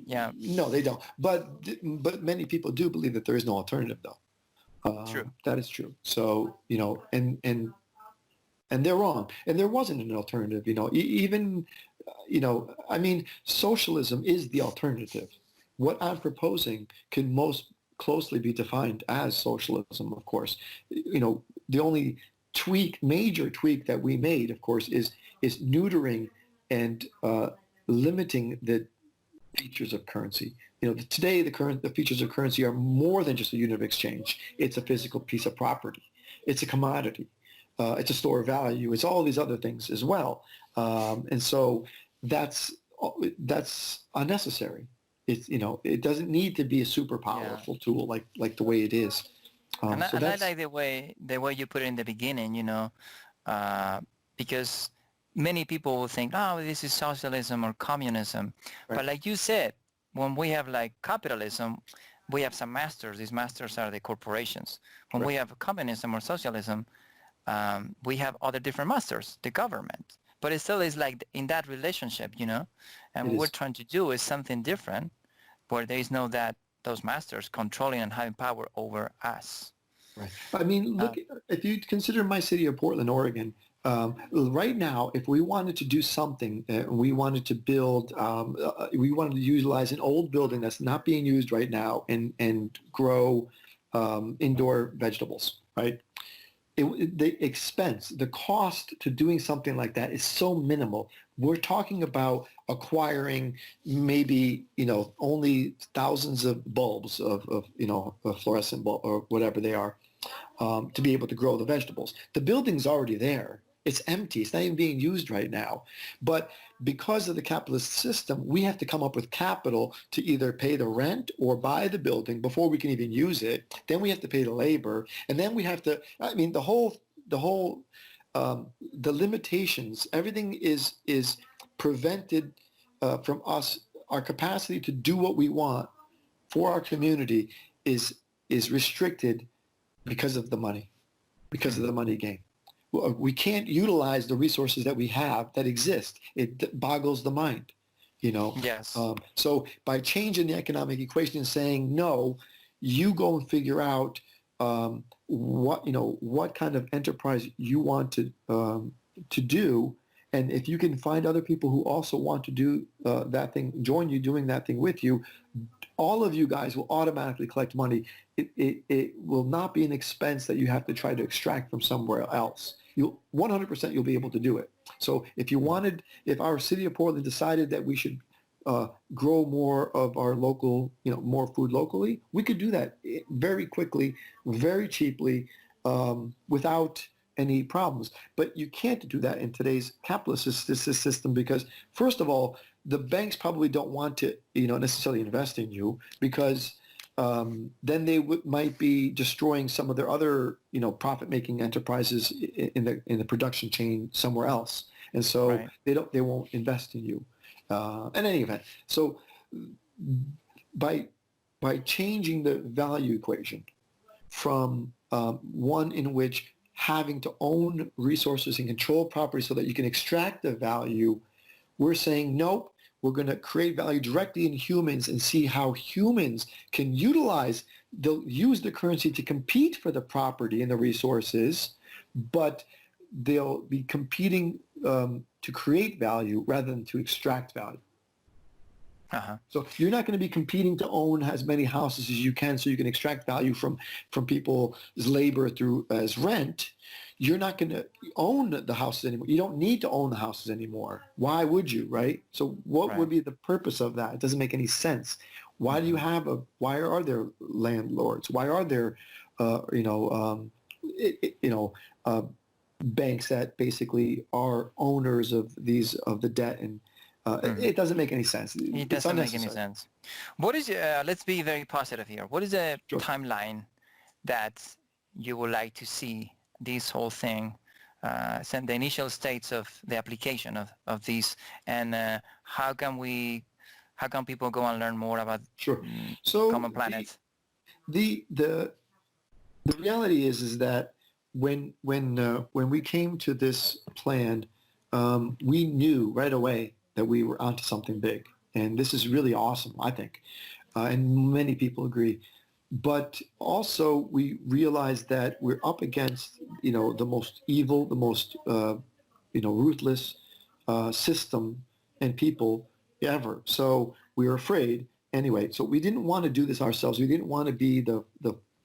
A: Yeah.
B: No, they don't. But many people do believe that there is no alternative, though.
A: True.
B: That is true. So, and they're wrong. And there wasn't an alternative, even, I mean, socialism is the alternative. What I'm proposing can most closely be defined as socialism, of course. The only major tweak that we made, of course, is neutering and limiting the features of currency. Today the features of currency are more than just a unit of exchange. It's a physical piece of property. It's a commodity. It's a store of value. It's all these other things as well. And so that's unnecessary. It doesn't need to be a super powerful tool like the way it is.
A: And I like the way you put it in the beginning, because many people will think, oh, this is socialism or communism. Right. But like you said, when we have like capitalism, we have some masters. These masters are the corporations. When we have communism or socialism, we have other different masters, the government. But it still is like in that relationship, and what we're trying to do is something different, where there is those masters controlling and having power over us.
B: Right. I mean, look, if you consider my city of Portland, Oregon, right now, if we wanted to do something, we wanted to build, we wanted to utilize an old building that's not being used right now and grow indoor vegetables, right? The cost to doing something like that is so minimal. We're talking about acquiring maybe, only thousands of bulbs of a fluorescent bulb or whatever they are, to be able to grow the vegetables. The building's already there. It's empty. It's not even being used right now. But because of the capitalist system, we have to come up with capital to either pay the rent or buy the building before we can even use it. Then we have to pay the labor. And then we have to, the limitations, everything is prevented from us. Our capacity to do what we want for our community is restricted because of the money, because of the money game. We can't utilize the resources that we have that exist. It boggles the mind,
A: Yes.
B: So by changing the economic equation and saying, no, you go and figure out what kind of enterprise you want to do. And if you can find other people who also want to do that thing, join you doing that thing with you, all of you guys will automatically collect money. It will not be an expense that you have to try to extract from somewhere else. 100% you'll be able to do it. So if our city of Portland decided that we should grow more of our local, more food locally, we could do that very quickly, very cheaply, without any problems. But you can't do that in today's capitalist system because, first of all, the banks probably don't want to, necessarily invest in you because then they might be destroying some of their other, profit-making enterprises in the production chain somewhere else, and so they won't invest in you. In any event, so by by changing the value equation from one in which having to own resources and control property so that you can extract the value, we're saying, nope, we're going to create value directly in humans and see how humans can utilize, they'll use the currency to compete for the property and the resources, but they'll be competing to create value rather than to extract value.
A: Uh-huh.
B: So you're not going to be competing to own as many houses as you can so you can extract value from people's labor through as rent. You're not going to own the houses anymore. You don't need to own the houses anymore. Why would you, right? So what would be the purpose of that? It doesn't make any sense. Why do you have why are there landlords? Why are there, banks that basically are owners of the debt, and it doesn't make any sense.
A: It doesn't make any sense. What is, let's be very positive here. What is the timeline that you would like to see this whole thing, send the initial states of the application of this, and how can people go and learn more about Common Planet?
B: The reality is that when we came to this plan, we knew right away that we were onto something big, and this is really awesome, I think, and many people agree. But also, we realized that we're up against, the most evil, the most, ruthless system and people ever. So we were afraid anyway. So we didn't want to do this ourselves. We didn't want to be the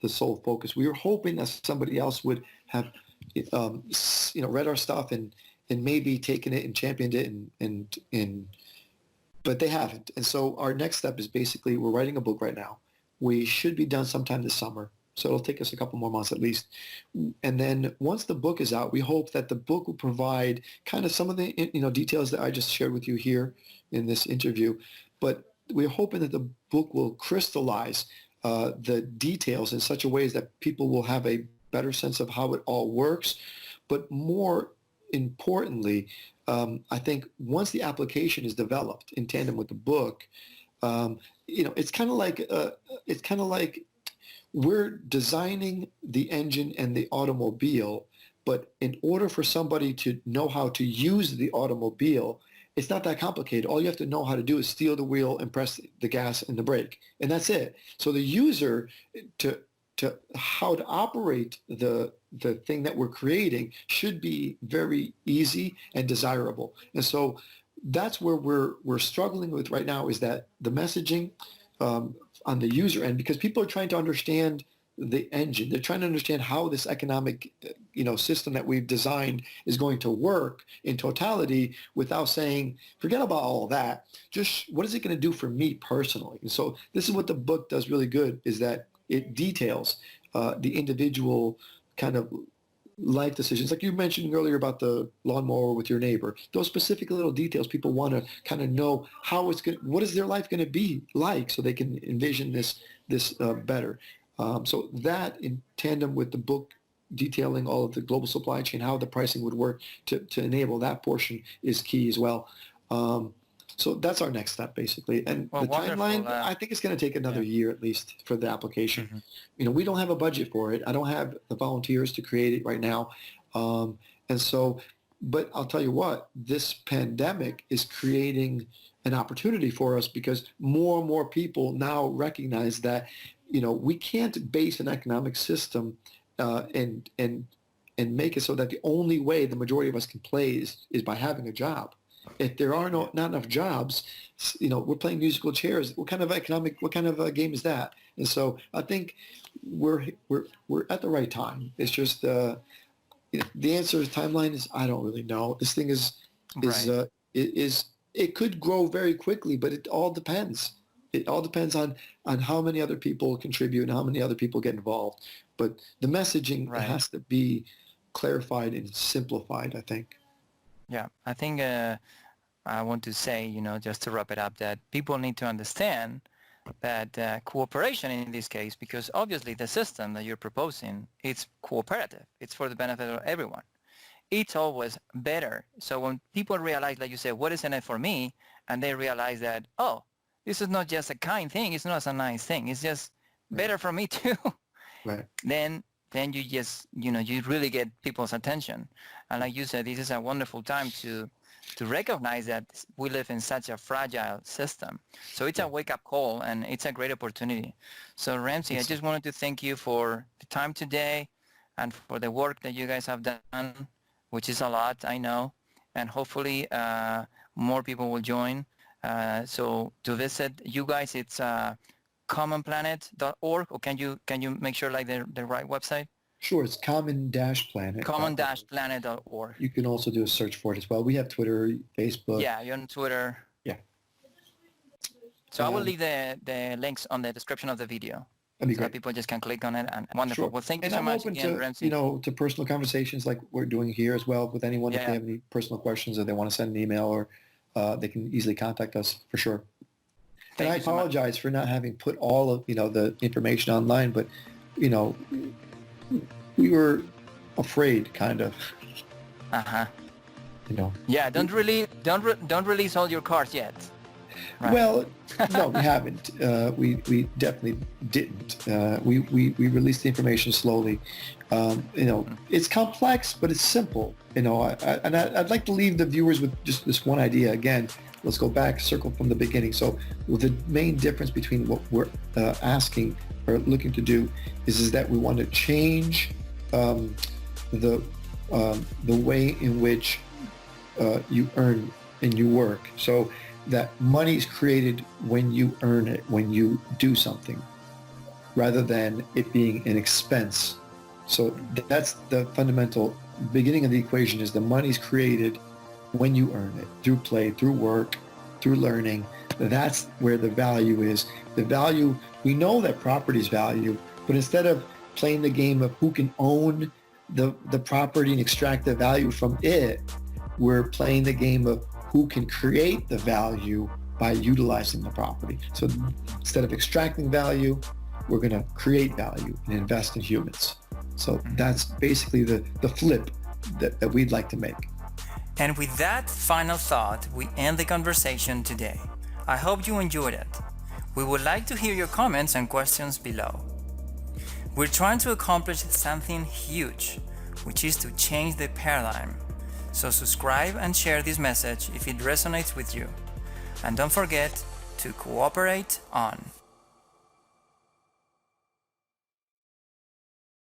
B: sole focus. We were hoping that somebody else would have, read our stuff and maybe taken it and championed it and but they haven't. And so our next step is basically we're writing a book right now. We should be done sometime this summer. So it'll take us a couple more months at least. And then once the book is out, we hope that the book will provide kind of some of the details that I just shared with you here in this interview. But we're hoping that the book will crystallize the details in such a way that people will have a better sense of how it all works. But more importantly, I think once the application is developed in tandem with the book, it's kind of like we're designing the engine and the automobile, but in order for somebody to know how to use the automobile, it's not that complicated. All you have to know how to do is steer the wheel and press the gas and the brake, and that's it. So the user to how to operate the thing that we're creating should be very easy and desirable. And so that's where we're struggling with right now, is that the messaging on the user end, because people are trying to understand the engine. They're trying to understand how this economic system that we've designed is going to work in totality, without saying, forget about all that. Just what is it going to do for me personally? And so this is what the book does really good, is that it details the individual kind of life decisions. Like you mentioned earlier about the lawnmower with your neighbor, those specific little details, people want to kind of know what is their life going to be like, so they can envision this better. So that, in tandem with the book detailing all of the global supply chain, how the pricing would work to enable that portion, is key as well. So that's our next step, basically. And the timeline, I think it's going to take another year at least for the application. Mm-hmm. We don't have a budget for it. I don't have the volunteers to create it right now. And so, but I'll tell you what, this pandemic is creating an opportunity for us, because more and more people now recognize that, we can't base an economic system and make it so that the only way the majority of us can play is by having a job. If there are not enough jobs, we're playing musical chairs. What kind of a game is that? And so I think we're at the right time. It's just the answer timeline is, I don't really know. This thing is it could grow very quickly, but it all depends. It all depends on how many other people contribute and how many other people get involved. But the messaging has to be clarified and simplified, I think.
A: Yeah, I think I want to say, just to wrap it up, that people need to understand that cooperation in this case, because obviously the system that you're proposing, it's cooperative. It's for the benefit of everyone. It's always better. So when people realize, like you said, what is in it for me, and they realize that, this is not just a kind thing. It's not a nice thing. It's just better for me too.
B: Right.
A: Then you just, you really get people's attention. And like you said, this is a wonderful time to recognize that we live in such a fragile system. So it's a wake-up call, and it's a great opportunity. So Remzi, I just wanted to thank you for the time today and for the work that you guys have done, which is a lot, I know. And hopefully more people will join. So to visit you guys, it's commonplanet.org, or can you make sure like the right website?
B: Sure, it's common-planet.
A: Common-planet.org.
B: You can also do a search for it as well. We have Twitter, Facebook.
A: Yeah, you're on Twitter.
B: Yeah.
A: So I will leave the links on the description of the video.
B: That'd be
A: so
B: great.
A: that people just can click on it. And wonderful.
B: Sure.
A: Well, thank you
B: and
A: so
B: I'm
A: much
B: open
A: again,
B: to,
A: Remzi.
B: to personal conversations like we're doing here as well with anyone. If they have any personal questions or they want to send an email, or they can easily contact us for sure. And I apologize for not having put all of, the information online, but, we were afraid kind of.
A: Uh-huh. Yeah, don't release all your cards yet. Right.
B: Well, no, we haven't. We definitely didn't. We released the information slowly. It's complex, but it's simple. I'd like to leave the viewers with just this one idea. Again, let's go back, circle from the beginning. So the main difference between what we're asking or looking to do is that we want to change the way in which you earn and you work. So that money is created when you earn it, when you do something, rather than it being an expense. So that's the fundamental beginning of the equation, is the money is created when you earn it, through play, through work, through learning. That's where the value is. The value, we know that property's value, but instead of playing the game of who can own the property and extract the value from it, we're playing the game of who can create the value by utilizing the property. So instead of extracting value, we're going to create value and invest in humans. So that's basically the flip that we'd like to make.
A: And with that final thought, we end the conversation today. I hope you enjoyed it. We would like to hear your comments and questions below. We're trying to accomplish something huge, which is to change the paradigm. So subscribe and share this message if it resonates with you. And don't forget to cooperate on.